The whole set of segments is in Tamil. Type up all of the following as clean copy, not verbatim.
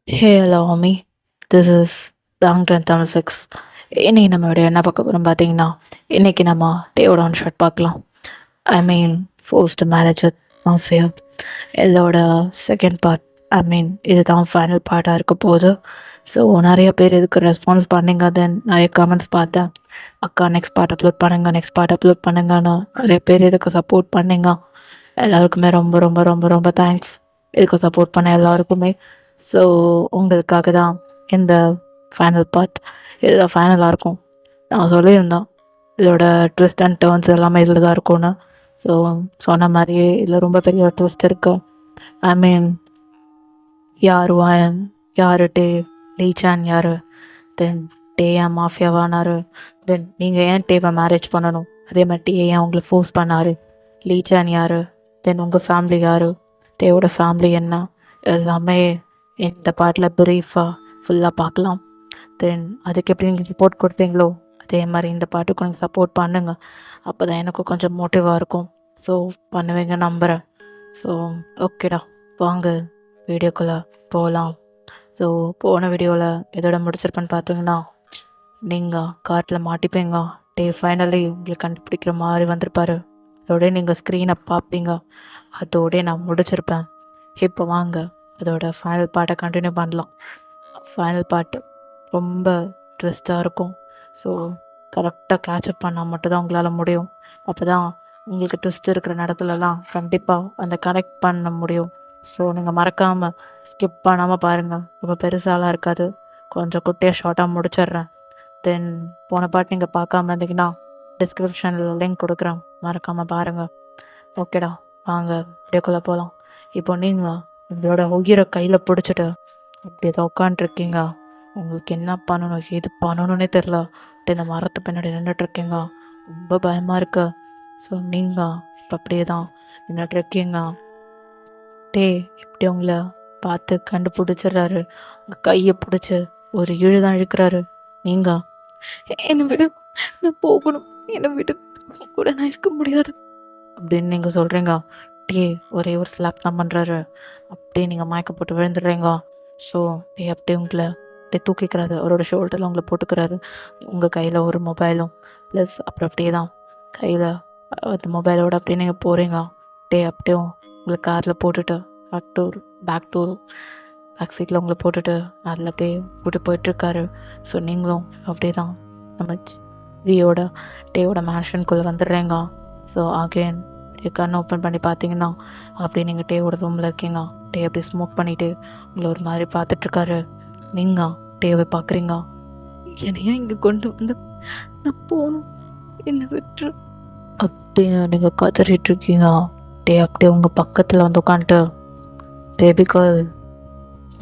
Hey, hello, homie. This is Bangtan Tamil Fix. இன்னைக்கு நம்ம வீடியோ என்ன பார்க்க போகிறோம் பார்த்தீங்கன்னா, இன்னைக்கு நம்ம டேவோட ஒன் ஷாட் பார்க்கலாம். ஐ மீன் ஃபோர்ஸ்ட் மேரேஜ் வித் மாஃபியா இதோட செகண்ட் பார்ட். ஐ மீன் இதுதான் ஃபைனல் பார்ட்டாக இருக்க போகுது. ஸோ நிறைய பேர் இதுக்கு ரெஸ்பான்ஸ் பண்ணிங்க. தென் நிறைய கமெண்ட்ஸ் பார்த்தேன். அக்கா நெக்ஸ்ட் பார்ட் அப்லோட் பண்ணுங்க, நெக்ஸ்ட் பார்ட் அப்லோட் பண்ணுங்கன்னு நிறைய பேர் இதுக்கு சப்போர்ட் பண்ணிங்க. எல்லாருக்குமே ரொம்ப ரொம்ப ரொம்ப ரொம்ப தேங்க்ஸ் இதுக்கு சப்போர்ட் பண்ண எல்லாருக்குமே. ஸோ உங்களுக்காக தான் இந்த ஃபைனல் பார்ட். இதில் ஃபைனலாக இருக்கும். நான் சொல்லியிருந்தேன் இதோட ட்விஸ்ட் அண்ட் டேர்ன்ஸ் எல்லாமே இதில் தான் இருக்கும்னு. ஸோ சொன்ன மாதிரியே இதில் ரொம்ப பெரிய ட்விஸ்ட் இருக்கு. ஐ மீன் யார் வாயன், யார் டே, லீச்சான் யார், தென் டே ஏன் மாஃபியாவானார், தென் நீங்கள் ஏன் டேவை மேரேஜ் பண்ணணும், அதே மாதிரி டே ஏன் உங்களை ஃபோர்ஸ் பண்ணார், லீச்சான் யார், தென் உங்கள் ஃபேமிலி யார், டேவோட ஃபேமிலி என்ன, எல்லாமே இந்த பாட்டில் ப்ரீஃபாக ஃபுல்லாக பார்க்கலாம். தென் அதுக்கு எப்படி நீங்கள் சப்போர்ட் கொடுத்தீங்களோ அதே மாதிரி இந்த பாட்டுக்கு கொஞ்சம் சப்போர்ட் பண்ணுங்க. அப்போ தான் எனக்கு கொஞ்சம் மோட்டிவாக இருக்கும். ஸோ பண்ணுவீங்க நம்புகிறேன். ஸோ ஓகேடா, வாங்க வீடியோக்குள்ளே போகலாம். ஸோ போன வீடியோவில் எதோட முடிச்சிருப்பேன்னு பார்த்தீங்கன்னா, நீங்கள் காட்டில் மாட்டிப்பீங்க, டே ஃபைனலி உங்களுக்கு கண்டுபிடிக்கிற மாதிரி வந்திருப்பாரு, அதோடய நீங்கள் ஸ்க்ரீனை பார்ப்பீங்க, அதோடய நான் முடிச்சிருப்பேன். இப்போ வாங்க அதோட ஃபைனல் பார்ட்டை கண்டினியூ பண்ணலாம். ஃபைனல் பார்ட்டு ரொம்ப ட்விஸ்ட்டாக இருக்கும். ஸோ கரெக்டாக கேட்சப் பண்ணால் மட்டும்தான் உங்களால் முடியும். அப்போ தான் உங்களுக்கு ட்விஸ்ட் இருக்கிற இடத்துலலாம் கண்டிப்பாக அந்த கனெக்ட் பண்ண முடியும். ஸோ நீங்கள் மறக்காமல் ஸ்கிப் பண்ணாமல் பாருங்கள். ரொம்ப பெருசாலாம் இருக்காது, கொஞ்சம் குட்டியாக ஷார்ட்டாக முடிச்சிடுறேன். தென் போன பாட்டு நீங்கள் பார்க்காம இருந்தீங்கன்னா டிஸ்கிரிப்ஷனில் லிங்க் கொடுக்குறேன், மறக்காமல் பாருங்கள். ஓகேடா, வாங்க வீடியோக்குள்ளே போகலாம். இப்போ நீங்கள் உங்களோட உயிரை கையில் பிடிச்சிட்டு அப்படி ஏதோ உட்காண்ட்ருக்கீங்க. உங்களுக்கு என்ன பண்ணணும் எது பண்ணணுன்னே தெரில. அப்படி இந்த மரத்து பின்னாடி நின்றுட்டுருக்கீங்க, ரொம்ப பயமாக இருக்கு. ஸோ நீங்கள் இப்போ அப்படியே தான் நின்றுட்டுருக்கீங்க. டே இப்படி உங்களை பார்த்து கண்டுபிடிச்சிடுறாரு. உங்கள் கையை பிடிச்சி ஒரு இழு தான் இழுக்கிறாரு. நீங்கள் என்னை விடு, நான் போகணும், என்னை விடு, கூட நான் இருக்க முடியாது அப்படின்னு நீங்கள் சொல்கிறீங்க. டே ஒரே ஒரு ஸ்லாப் தான் பண்ணுறாரு. அப்படியே நீங்கள் மயக்க போட்டு விழுந்துடுறீங்க. ஸோ டே அப்படியே உங்களை அப்படியே தூக்கிக்கிறாரு, அவரோட ஷோல்டரில் உங்களை போட்டுக்கிறாரு. உங்கள் கையில் ஒரு மொபைலும் ப்ளஸ் அப்புறம் அப்படியே தான் கையில் அந்த மொபைலோடு அப்படியே நீங்கள் போகிறீங்க. டே அப்படியே உங்களை காரில் போட்டுட்டு பேக் சீட்டில் உங்களை போட்டுட்டு அதில் அப்படியே கூட்டு போயிட்டுருக்காரு. ஸோ நீங்களும் அப்படியே தான் நம்ம டேவோட மேன்ஷனுக்குள்ளே வந்துடுறீங்க. ஸோ அகெயின் கண் ஓப்பன் பண்ணி பார்த்தீங்கன்னா அப்படியே நீங்கள் டேவோட ரூமில் இருக்கீங்க. டே அப்படியே ஸ்மோக் பண்ணிவிட்டு உங்களை ஒரு மாதிரி பார்த்துட்ருக்காரு. நீங்கள் டேவை பார்க்குறீங்க. என்னையா இங்கே கொண்டு வந்து, நான் போகணும், என்னை விட்டுரு அப்படின்னு நீங்கள் கதறிட்டுருக்கீங்க. டே அப்படியே உங்கள் பக்கத்தில் வந்து உட்காந்துட்டு, பேபி கேர்ள்,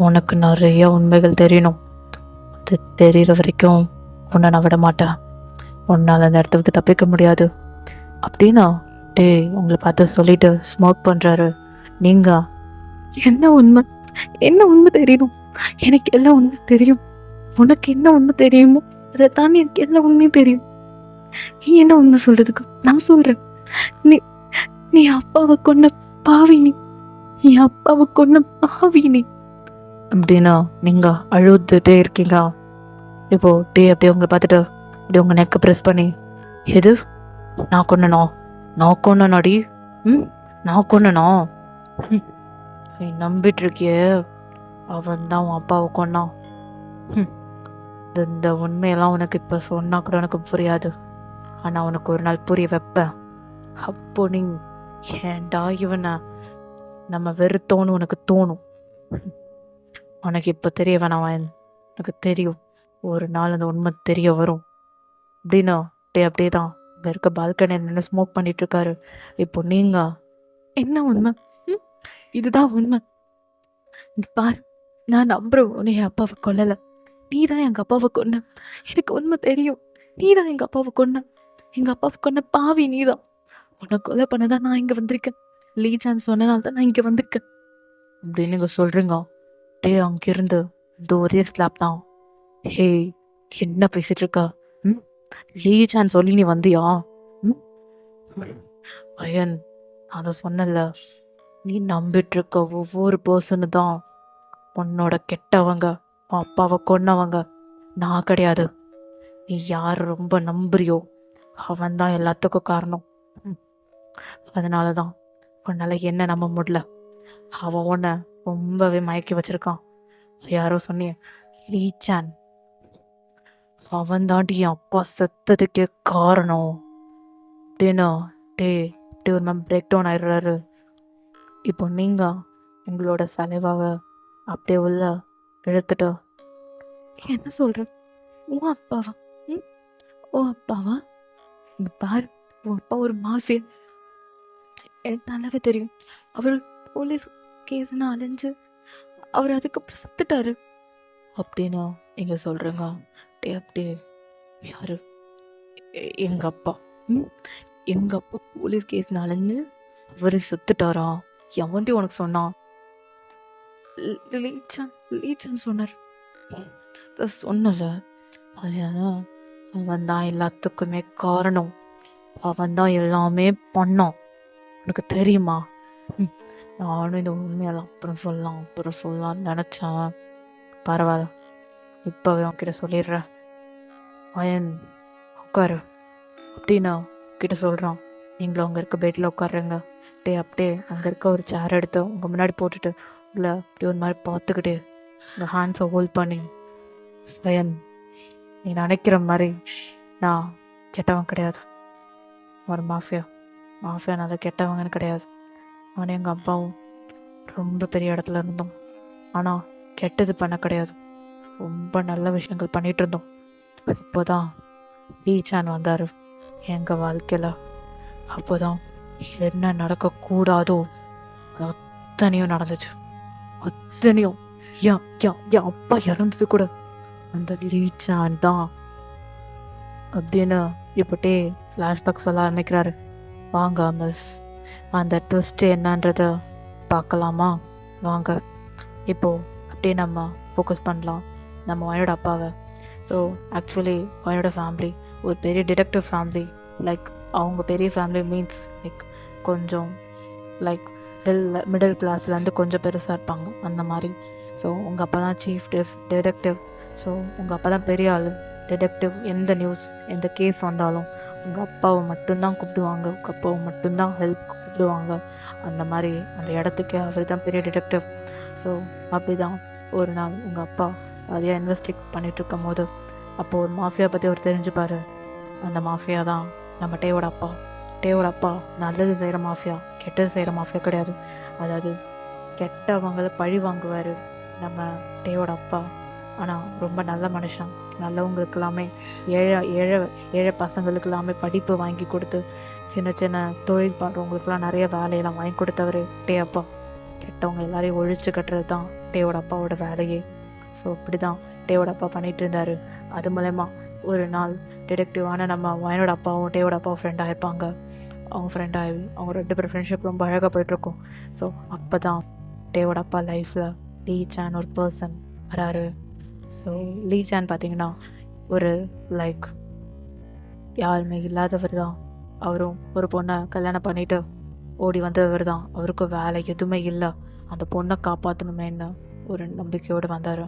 உனக்கு நிறைய உண்மைகள் தெரியணும், அது தெரிகிற வரைக்கும் உன்னை நான் விட மாட்டேன், உன்னால் அந்த இடத்துக்கு தப்பிக்க முடியாது அப்படின்னா டே உங்களை பார்த்து சொல்லிட்டு ஸ்மோக் பண்ணுறாரு. நீங்கள் என்ன உண்மை தெரியணும், எனக்கு எல்லாம் உண்மை தெரியும், உனக்கு என்ன உண்மை தெரியுமோ அதை தாண்டி எனக்கு எல்லா உண்மையும் தெரியும். நீ என்ன உண்மை சொல்றதுக்கு நான் சொல்றேன். நீ நீ அப்பாவை கொன்ன பாவி, நீ அப்பாவை கொன்ன பாவி நீ அப்படின்னா நீங்க அழுதுட்டே இருக்கீங்க. இப்போ டே அப்படியே உங்களை பார்த்துட்டு அப்படியே உங்க நெக்கை ப்ரெஸ் பண்ணி, எது நான் கொன்னடி, நான் கொன்னனா, நீ நம்பிட்டு இருக்கியே, அவன் தான் உன் அப்பாவை கொன்னான். இந்த உண்மையெல்லாம் உனக்கு இப்போ சொன்னா கூட உனக்கு புரியாது, ஆனால் உனக்கு ஒரு நாள் புரிய வைப்பேன். அப்போ நீ ஏன்டா இவனை நம்ம வெறுத்தோன்னு உனக்கு தோணும். உனக்கு இப்போ தெரிய வேணாம், எனக்கு தெரியும், ஒரு நாள் அந்த உண்மை தெரிய வரும் அப்படின்னா டே அப்படியே தான் அங்கே இருக்க பால்கனி நின்று ஸ்மோக் பண்ணிட்டு இருக்காரு. இப்போ நீங்க என்ன உண்மை, இதுதான் உண்மை, பாரு, நான் நம்புறேன் உன்னை என் அப்பாவை கொல்லலை, நீ தான் எங்கள் அப்பாவை கொன்ன, எனக்கு உண்மை தெரியும், நீ தான் எங்கள் அப்பாவை கொன்ன பாவி நீ தான், உன்னை கொலை பண்ணதான் நான் இங்கே வந்திருக்கேன், லீச்சான்னு சொன்னனால தான் நான் இங்கே வந்திருக்கேன் அப்படின்னு நீங்கள் சொல்கிறீங்க. டே அங்கிருந்து இந்த ஒரே ஸ்லாப் தான். ஹே என்ன பேசிட்டு இருக்கா, லீச்சான்னு சொல்லி நீ வந்தியா, அயன் நான் அதை சொன்னல, நீ நம்பிட்டு இருக்க ஒவ்வொரு பர்சனு தான் உன்னோட கெட்டவங்க உன் அப்பாவை கொன்னவங்க நான் கிடையாது. நீ யார் ரொம்ப நம்புறியோ அவன் தான் எல்லாத்துக்கும் காரணம். ம். அதனால தான் உன்னால என்ன நம்ப முடியல. அவன் உன்னை ரொம்பவே மயக்கி வச்சிருக்கான். யாரோ சொன்னிய லீச்சான், அவன் தாண்டி என் அப்பா செத்ததுக்கே காரணம் அப்படின்னு டே டே ஒரு மேம் பிரேக் டவுன் ஆயிடுறாரு. இப்போ நீங்கள் உங்களோட சலைவாவை அப்படியே உள்ள இழுத்துட்டு என்ன சொல்ற? உன் அப்பாவா? ம் உன் அப்பாவா? இங்க பாரு, உன் அப்பா ஒரு மாஃபியா. எனக்கு நல்லாவே தெரியும். அவர் போலீஸ் கேஸ்ன்னு அலைஞ்சு அவர் அதுக்கப்புறம் செத்துட்டாரு அப்படின்னு நீங்கள் சொல்கிறீங்க. டே அப்படியே யாரு? எங்கள் அப்பா. ம் எங்கள் அப்பா போலீஸ் கேஸ்ன்னு அலைஞ்சு அவர் செத்துட்டாரா? எவன்டி உனக்கு சொன்னான்? லீச்சான் லீச்சான் சொன்னார். சொன்னல அவன் தான் எல்லாத்துக்குமே காரணம். அவன் தான் எல்லாமே பண்ணான். உனக்கு தெரியுமா? நானும் இந்த உண்மையெல்லாம் அப்புறம் சொல்லலாம்னு நினச்சேன். பரவாயில்ல, இப்போவே அவன்கிட்ட சொல்லிடுறேன். அயன் உட்காரு அப்படின்னு கிட்ட சொல்கிறான். நீங்களும் அங்கே இருக்க பெட்டில் உட்காருங்க. அப்படியே அங்கே இருக்க ஒரு சேர் எடுத்து உங்கள் முன்னாடி போட்டுட்டு உள்ள அப்படி ஒரு மாதிரி பார்த்துக்கிட்டு உங்கள் ஹேண்ட்ஸை ஹோல்ட் பண்ணி, அயன் நீ நினைக்கிற மாதிரி நான் கெட்டவன் கிடையாது. ஒரு மாஃபியா நல்லா கெட்டவங்கன்னு கிடையாது. ஆனால் எங்கள் அப்பாவும் ரொம்ப பெரிய இடத்துல இருந்தோம். ஆனால் கெட்டது பண்ண கிடையாது. ரொம்ப நல்ல விஷயங்கள் பண்ணிகிட்டு இருந்தோம். இப்போதான் லீச்சான் வந்தார் எங்கள் வாழ்க்கையில். அப்போதான் என்ன நடக்கக்கூடாதோ அது அத்தனையும் நடந்துச்சு. அத்தனையும் என் அப்பா இறந்தது கூட அந்த லீச்சான் தான் அப்படின்னு இப்போட்டே ஃப்ளாஷ்பேக் சொல்ல ஆரம்பிக்கிறாரு. வாங்க மிஸ், அந்த ட்விஸ்ட்டு என்னன்றத பார்க்கலாமா? வாங்க இப்போது அப்படியே நம்ம ஃபோக்கஸ் பண்ணலாம் நம்ம வயனோட அப்பாவை. ஸோ ஆக்சுவலி வயனோட ஃபேமிலி ஒரு பெரிய டிடெக்டிவ் ஃபேமிலி. லைக் அவங்க பெரிய ஃபேமிலி மீன்ஸ் லைக் கொஞ்சம் லைக் மிடில் கிளாஸ்லேருந்து கொஞ்சம் பெருசாக இருப்பாங்க அந்த மாதிரி. ஸோ உங்கள் அப்பா தான் சீஃப் டிடெக்டிவ். ஸோ உங்கள் அப்பா தான் பெரிய ஆள் டிடெக்டிவ். எந்த நியூஸ் எந்த கேஸ் வந்தாலும் உங்கள் அப்பாவை மட்டும்தான் கூப்பிடுவாங்க. உங்கள் அப்பாவை மட்டும்தான் ஹெல்ப் கூப்பிடுவாங்க. அந்த மாதிரி அந்த இடத்துக்கே அவர் தான் பெரிய டிடெக்டிவ். ஸோ அப்படி தான் ஒரு நாள் உங்கள் அப்பா அதையாக இன்வெஸ்டிகேட் பண்ணிகிட்ருக்கும் போது அப்போது ஒரு மாஃபியா பற்றி அவர் தெரிஞ்சுப்பார். அந்த மாஃபியா தான் நம்ம டேவோட அப்பா. டேவோட அப்பா நல்லது செய்கிற மாஃபியா, கெட்டது செய்கிற மாஃபியா கிடையாது. அதாவது கெட்டவங்களை பழி வாங்குவார் நம்ம டேவோட அப்பா. ஆனால் ரொம்ப நல்ல மனுஷன். நல்லவங்களுக்கு எல்லாமே ஏழை பசங்களுக்கு எல்லாமே படிப்பு வாங்கி கொடுத்து சின்ன சின்ன தொழில் பண்ணுறவங்களுக்குலாம் நிறைய வேலையெல்லாம் வாங்கி கொடுத்தவர் டே அப்பா. கெட்டவங்க எல்லாரையும் ஒழிச்சு கட்டுறது தான் டேவோட அப்பாவோட வேலையே. ஸோ இப்படி தான் டேவோட அப்பா பண்ணிகிட்டு இருந்தார். அது மூலயமா ஒரு நாள் டிடெக்டிவான நம்ம வயனோட அப்பாவும் டேவோட அப்பாவும் ஃப்ரெண்டாக இருப்பாங்க. அவங்க ஃப்ரெண்டாகி அவங்க 2 பேர் ஃப்ரெண்ட்ஷிப் ரொம்ப அழகாக போயிட்டுருக்கும். ஸோ அப்போ தான் டேவோட அப்பா லைஃப்பில் லீச்சான் ஒரு பர்சன் வராரு. ஸோ லீச்சான் பார்த்திங்கன்னா ஒரு லைக் யாருமே இல்லாதவர் தான். அவரும் ஒரு பொண்ணை கல்யாணம் பண்ணிவிட்டு ஓடி வந்தவர் தான். அவருக்கு வேலை எதுவுமே இல்லை. அந்த பொண்ணை காப்பாற்றணுமேன்னு ஒரு நம்பிக்கையோடு வந்தார்.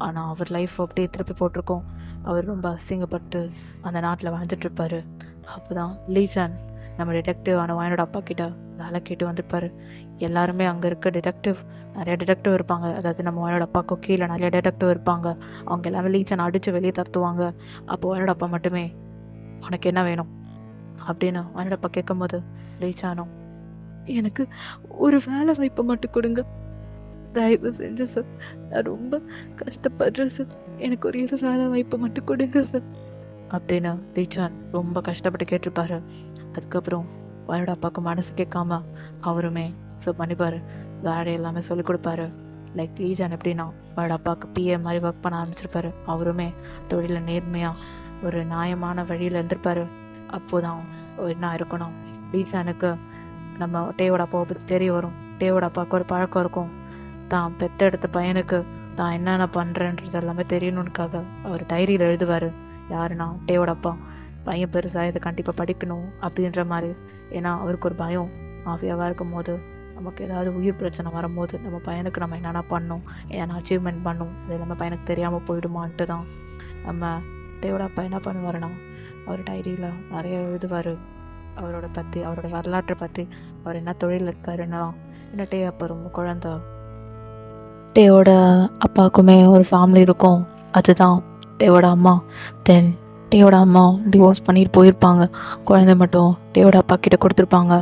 ஆனால் அவர் லைஃப் அப்படியே திருப்பி போட்டிருக்கோம். அவர் ரொம்ப அசிங்கப்பட்டு அந்த நாட்டில் வாழ்ந்துட்டுருப்பார். அப்போ தான் லீச்சான் நம்ம டிடெக்டிவ் வயனோட அப்பா கிட்ட வேலை கேட்டு வந்திருப்பார். எல்லாருமே அங்கே இருக்க நிறைய டிடெக்டிவ் இருப்பாங்க. அதாவது நம்ம வயனோட அப்பாவுக்கும் கீழே நிறைய டிடெக்டிவ் இருப்பாங்க. அவங்க எல்லாமே லீச்சான் அடித்து வெளியே தருத்துவாங்க. அப்போது வயனோட அப்பா மட்டுமே உனக்கு என்ன வேணும் அப்படின்னு வயனோட அப்பா கேட்கும்போது லீச்சானும் எனக்கு ஒரு வேலை வாய்ப்பை மட்டும் கொடுங்க, தயவு செஞ்சு சார், நான் ரொம்ப கஷ்டப்படுறேன் சார், எனக்கு ஒரு வேலை வாய்ப்பை மட்டும் கொடுங்க சார் அப்படின்னு லீச்சான் ரொம்ப கஷ்டப்பட்டு கேட்டிருப்பாரு. அதுக்கப்புறம் வயனோட அப்பாவுக்கு மனசு கேட்காம அவருமே அக்செப்ட் பண்ணிப்பார். வேலை எல்லாமே சொல்லிக் கொடுப்பாரு. லைக் லீச்சான் எப்படின்னா வயனோட அப்பாவுக்கு பிஏ மாதிரி ஒர்க் பண்ண ஆரம்பிச்சிருப்பாரு. அவருமே தொழிலில் நேர்மையாக ஒரு நியாயமான வழியில் இருந்திருப்பார். அப்போதான் என்ன இருக்கணும், லீச்சானுக்கு நம்ம டேவோட அப்பாவை பற்றி தெரிய வரும். டேவோட அப்பாவுக்கு ஒரு பழக்கம் இருக்கும். தான் பெத்தெடுத்த பையனுக்கு தான் என்னென்ன பண்ணுறேன்றது எல்லாமே தெரியணுன்னுக்காக அவர் டைரியில் எழுதுவார். யாருன்னா டேவோட அப்பா. பையன் பெருசாக இதை கண்டிப்பாக படிக்கணும் அப்படின்ற மாதிரி. ஏன்னா அவருக்கு ஒரு பயம், மாஃபியாவாக இருக்கும் போது நமக்கு ஏதாவது உயிர் பிரச்சனை வரும்போது நம்ம பையனுக்கு நம்ம என்னென்ன பண்ணணும், என்னென்ன அச்சீவ்மெண்ட் பண்ணணும், அது எல்லாமே பையனுக்கு தெரியாமல் போயிடுமான்ட்டு தான் நம்ம தேவோட அப்பா என்ன பண்ணுவாருன்னா, அவர் டைரியில் நிறைய எழுதுவார். அவரோட பற்றி, அவரோட வரலாற்றை பற்றி, அவர் என்ன தொழில் இருக்காருன்னா. என்ன டே அப்போ ரொம்ப குழந்த. டேவோட அப்பாவுக்குமே ஒரு ஃபேமிலி இருக்கும், அதுதான் டேவோட அம்மா. தென் டேவோட அம்மா டிவோர்ஸ் பண்ணிட்டு போயிருப்பாங்க. குழந்தை மட்டும் டேவோட அப்பா கிட்ட கொடுத்துருப்பாங்க.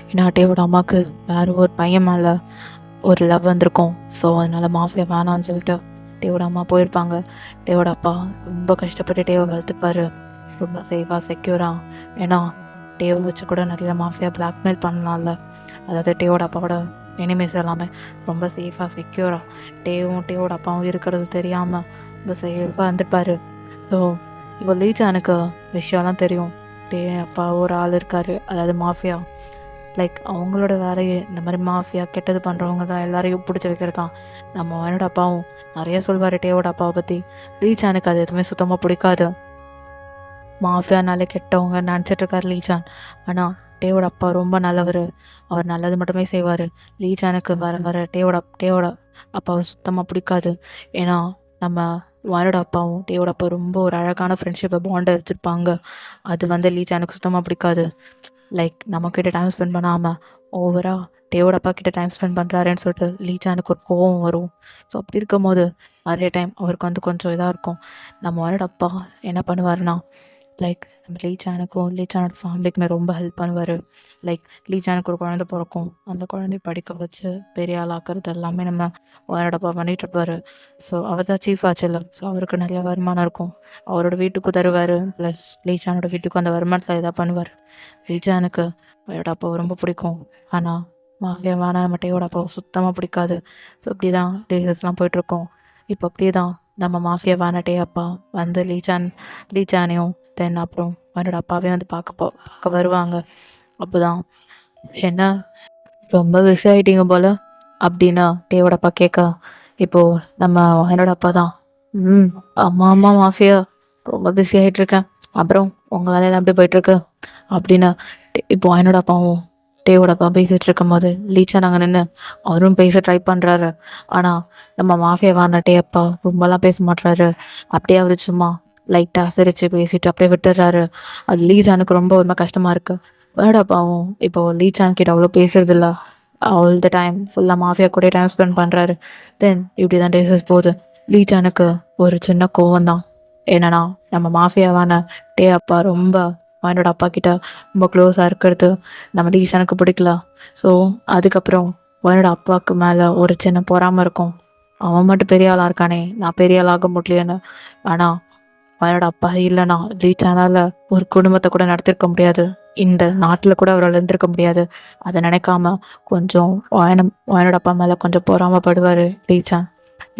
ஏன்னா டேவோட அம்மாவுக்கு வேறு ஒரு பையன் மேலே ஒரு லவ் வந்திருக்கும். ஸோ அதனால் மாஃபியா வேணான்னு சொல்லிட்டு டேவோட அம்மா போயிருப்பாங்க. டேவோட அப்பா ரொம்ப கஷ்டப்பட்டு டேவை வளர்த்துப்பார், ரொம்ப சேஃபாக செக்யூராக. ஏன்னா டேவை வச்சு கூட நிறைய மாஃபியா பிளாக்மெயில் பண்ணலாம்ல. அதாவது டேவோட அப்பாவோட எனிமீஸ் எல்லாமே ரொம்ப சேஃபாக செக்யூராக டேவோட அப்பாவும் இருக்கிறது தெரியாமல் ரொம்ப சேஃபாக இருந்துப்பார். ஸோ இப்போ லீஜானுக்கு விஷயம்லாம் தெரியும், டே அப்பா ஒரு ஆள் இருக்கார், அதாவது மாஃபியா. லைக் அவங்களோட வேலையை இந்த மாதிரி மாஃபியா கெட்டது பண்ணுறவங்க தான் எல்லாரையும் பிடிச்சி வைக்கிறது தான். நம்ம என்னோட அப்பாவும் நிறைய சொல்வார் டேவோட அப்பாவை பற்றி. லீஜானுக்கு அது எதுவுமே சுத்தமாக பிடிக்காது. மாஃபியானாலே கெட்டவங்க நினச்சிட்ருக்கார் லீஜான். ஆனால் டேவோட அப்பா ரொம்ப நல்லவர், அவர் நல்லது மட்டுமே செய்வார். லீஜானுக்கு வர டேவோட அப்பாவை சுத்தமாக பிடிக்காது. ஏன்னா நம்ம வானோட அப்பாவும் டேவோட அப்பா ரொம்ப ஒரு அழகான ஃப்ரெண்ட்ஷிப்பை பாண்டை வச்சுருப்பாங்க. அது லீஜானுக்கு சுத்தமாக பிடிக்காது. லைக் நம்மக்கிட்ட டைம் ஸ்பெண்ட் பண்ணாமல் ஓவராக டேவோட அப்பா கிட்ட டைம் ஸ்பெண்ட் பண்ணுறாருன்னு சொல்லிட்டு லீஜானுக்கு ஒரு கோவம் வரும். ஸோ அப்படி இருக்கும் போது நிறைய டைம் அவருக்கு கொஞ்சம் இதாக இருக்கும். நம்ம வானோட அப்பா என்ன பண்ணுவார்னா, லைக் நம்ம லீஜானோட ஃபேமிலிக்குமே ரொம்ப ஹெல்ப் பண்ணுவார். லைக் லீஜானுக்கு ஒரு குழந்தை பிறக்கும், அந்த குழந்தைய படிக்க வச்சு பெரிய ஆள் ஆக்கிறது எல்லாமே நம்ம அவரோட அப்பா பண்ணிகிட்ருப்பார். ஸோ அவர் தான் சீஃப் ஆச்சுல்ல, ஸோ அவருக்கு நிறைய வருமானம் இருக்கும். அவரோட வீட்டுக்கு தருவார், ப்ளஸ் லீஜானோட வீட்டுக்கும் அந்த வருமானத்தில் இதாக பண்ணுவார். லீஜானுக்கு அவரோட அப்பாவை ரொம்ப பிடிக்கும். ஆனால் மாஃபியா வேணா நம்ம டேவோட அப்பாவை சுத்தமாக பிடிக்காது. ஸோ இப்படி தான் டேஸ்லாம் போயிட்டுருக்கோம். இப்போ அப்படியே தான் நம்ம மாஃபியா வேணா டே அப்பா வந்து லீஜானையும் தென் அப்புறம் அவனோட அப்பாவே பார்க்க வருவாங்க. அப்போ தான் என்ன ரொம்ப பிஸி ஆகிட்டீங்க போல் அப்படின்னா டேவோட அப்பா கேட்க, இப்போது நம்ம என்னோட அப்பா தான், அம்மா மாஃபியா ரொம்ப பிஸி ஆகிட்டுருக்கேன், அப்புறம் உங்கள் வேலையெல்லாம் எப்படி போயிட்டுருக்கு அப்படின்னு இப்போ என்னோட அப்பாவும் டேவோட அப்பா பேசிகிட்டு இருக்கும் போது லீச்சா நாங்கள் நின்று அவரும் பேச ட்ரை பண்ணுறாரு. ஆனால் நம்ம மாஃபியா வாங்கின டே அப்பா ரொம்பலாம் பேச மாட்டுறாரு. அப்படியே அவர் சும்மா லைட்டாக சிரித்து பேசிட்டு அப்படியே விட்டுறாரு. அது லீஜானுக்கு ரொம்ப ஒரு கஷ்டமாக இருக்குது. என்னோட அப்பாவும் இப்போது லீஜான் கிட்ட அவ்வளோ பேசுறதில்ல, ஆல் த டைம் ஃபுல்லாக மாஃபியா கூட டைம் ஸ்பெண்ட் பண்ணுறாரு. தென் இப்படி தான் டேஸஸ் போகுது. லீஜானுக்கு ஒரு சின்ன கோவம் தான். என்னன்னா நம்ம மாஃபியாவான டே அப்பா ரொம்ப என்னோட அப்பா கிட்ட ரொம்ப க்ளோஸாக இருக்கிறது நம்ம லீஜானுக்கு பிடிக்கல. ஸோ அதுக்கப்புறம் என்னோட அப்பாவுக்கு மேலே ஒரு சின்ன பொறாமல் இருக்கும். அவன் மட்டும் பெரிய ஆளாக இருக்கானே, நான் பெரிய ஆளாக முடியலன்னு. ஆனால் அவனோட அப்பா இல்லைனா லீஜானால் ஒரு குடும்பத்தை கூட நடத்திருக்க முடியாது, இந்த நாட்டில் கூட அவரால் இருந்திருக்க முடியாது. அதை நினைக்காம கொஞ்சம் அவனோட அப்பா மேலே கொஞ்சம் பொறாமப்படுவார் லீஜான்.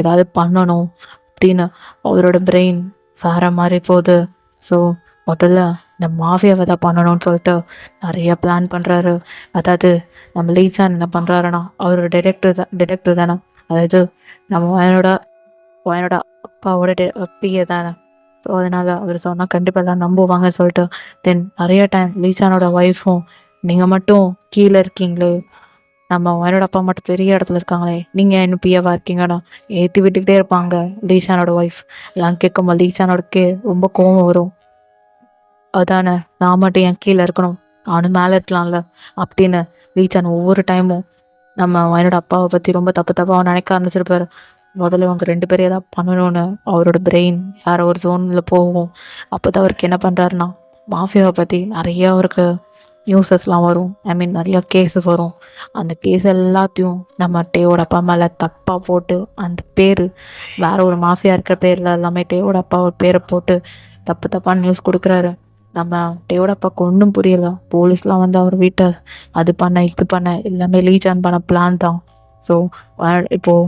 ஏதாவது பண்ணணும் அப்படின்னு அவரோட பிரெயின் வேற மாதிரி போகுது. ஸோ முதல்ல இந்த மாஃபியாவை தான் பண்ணணும்னு சொல்லிட்டு நிறைய பிளான் பண்ணுறாரு. அதாவது நம்ம லீஜான் என்ன பண்ணுறாருன்னா, அவரோட டிடெக்டர் தானே, அதாவது நம்ம அவனோட அப்பாவோட பிஏ தானே. ஸோ அதனால் அவர் சொன்னால் கண்டிப்பாக எல்லாம் நம்புவாங்கன்னு சொல்லிட்டு தென் நிறைய டைம் லீஜானோட ஒய்ஃபும், நீங்கள் மட்டும் கீழே இருக்கீங்களே, நம்ம என்னோட அப்பா மட்டும் பெரிய இடத்துல இருக்காங்களே, நீங்கள் இன்னும் பிஏவாக இருக்கீங்கன்னா ஏற்றி விட்டுக்கிட்டே இருப்பாங்க லீஜானோட ஒய்ஃப். எல்லாம் கேட்கும்போது லீஜானோடக்கே ரொம்ப கோவம் வரும். அதானே, நான் மட்டும் என் கீழே இருக்கணும், நானும் மேலே இருக்கலாம்ல அப்படின்னு லீஜான் ஒவ்வொரு டைமும் நம்ம என்னோட அப்பாவை பற்றி ரொம்ப தப்பாக நினைக்க ஆரம்பிச்சிருப்பாரு. முதல்ல அவங்க 2 பேரும் ஏதாவது பண்ணணும்னு அவரோட பிரெயின் யாரோ ஒரு ஜோனில் போகும். அப்போ தான் அவருக்கு என்ன பண்ணுறாருன்னா, மாஃபியாவை பற்றி நிறைய அவருக்கு நியூஸஸ்லாம் வரும். நிறையா கேஸஸ் வரும். அந்த கேஸ் எல்லாத்தையும் நம்ம டேவோட அப்பா மேலே தப்பாக போட்டு அந்த பேர் வேற ஒரு மாஃபியா இருக்கிற பேரில் எல்லாமே டேவோட அப்பா ஒரு பேரை போட்டு தப்பான நியூஸ் கொடுக்குறாரு. நம்ம டேவோட அப்பாவுக்கு ஒன்றும் புரியலை. போலீஸ்லாம் வந்து அவர் வீட்டை அது பண்ண எல்லாமே லீஜான் பண்ண பிளான் தான். ஸோ இப்போது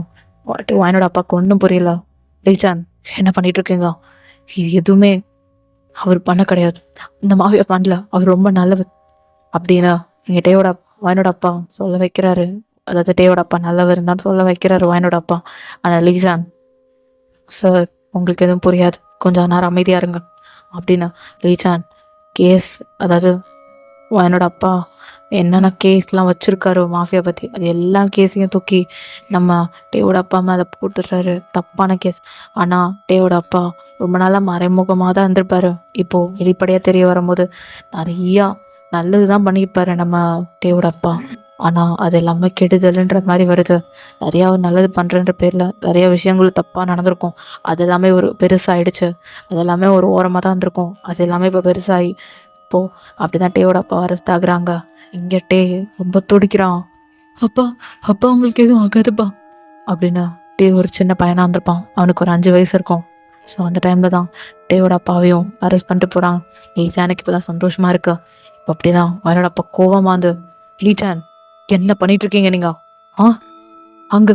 என்னோட அப்பாவுக்கு ஒன்றும் புரியல, லீஜான் என்ன பண்ணிட்டு இருக்கீங்க, இது எதுவுமே அவர் பண்ண கிடையாது, இந்த மாஃபியா பண்ணல, அவர் ரொம்ப நல்லவர் அப்படின்னு எங்கள் என்னோட அப்பா சொல்ல வைக்கிறாரு. அதாவது டேவோட அப்பா நல்லவர் தான் சொல்ல வைக்கிறாரு என்னோட அப்பா. ஆனால் லீஜான், சார் உங்களுக்கு எதுவும் புரியாது, கொஞ்சம் நேரம் அமைதியாக இருங்க அப்படின்னு லீஜான் கேஸ், அதாவது என்னோட அப்பா என்னென்ன கேஸ்லாம் வச்சுருக்காரோ மாஃபியா பற்றி அது எல்லா கேஸையும் தூக்கி நம்ம டேவோட அப்பா மேலே போட்டுடுறாரு. தப்பான கேஸ். ஆனால் டேவோட அப்பா ரொம்ப நாளாக மறைமுகமாக தான் இருந்திருப்பாரு. இப்போது வெளிப்படையாக தெரிய வரும்போது நிறையா நல்லது தான் பண்ணியிருப்பாரு நம்ம டேவோட அப்பா. ஆனால் அது எல்லாமே கெடுதலுன்ற மாதிரி வருது. நிறையா நல்லது பண்ணுறன்ற பேரில் நிறைய விஷயங்கள் தப்பாக நடந்திருக்கும். அது எல்லாமே ஒரு பெருசாகிடுச்சு. அது எல்லாமே ஒரு ஓரமாக தான் இருந்திருக்கும். அது எல்லாமே இப்போ பெருசாகி இப்போது அப்படி தான் டேவோட அப்பா அரெஸ்ட் ஆகுறாங்க. இங்கே டே ரொம்ப துடிக்கிறான். அப்பா அப்பா உங்களுக்கு எதுவும் ஆகாதுப்பா அப்படின்னு. டே ஒரு சின்ன பையனாக இருந்திருப்பான். அவனுக்கு ஒரு 5 வயசு இருக்கும். ஸோ அந்த டைமில் தான் டேவோட அப்பாவையும் அரெஸ்ட் பண்ணிட்டு போகிறான். லீச்சானுக்கு இப்போ தான் சந்தோஷமாக இருக்கு. இப்போ அப்படி தான் அவனோட அப்பா கோவமாக இருந்து, லீச்சான் என்ன பண்ணிட்டு இருக்கீங்க நீங்கள்? ஆ அங்கே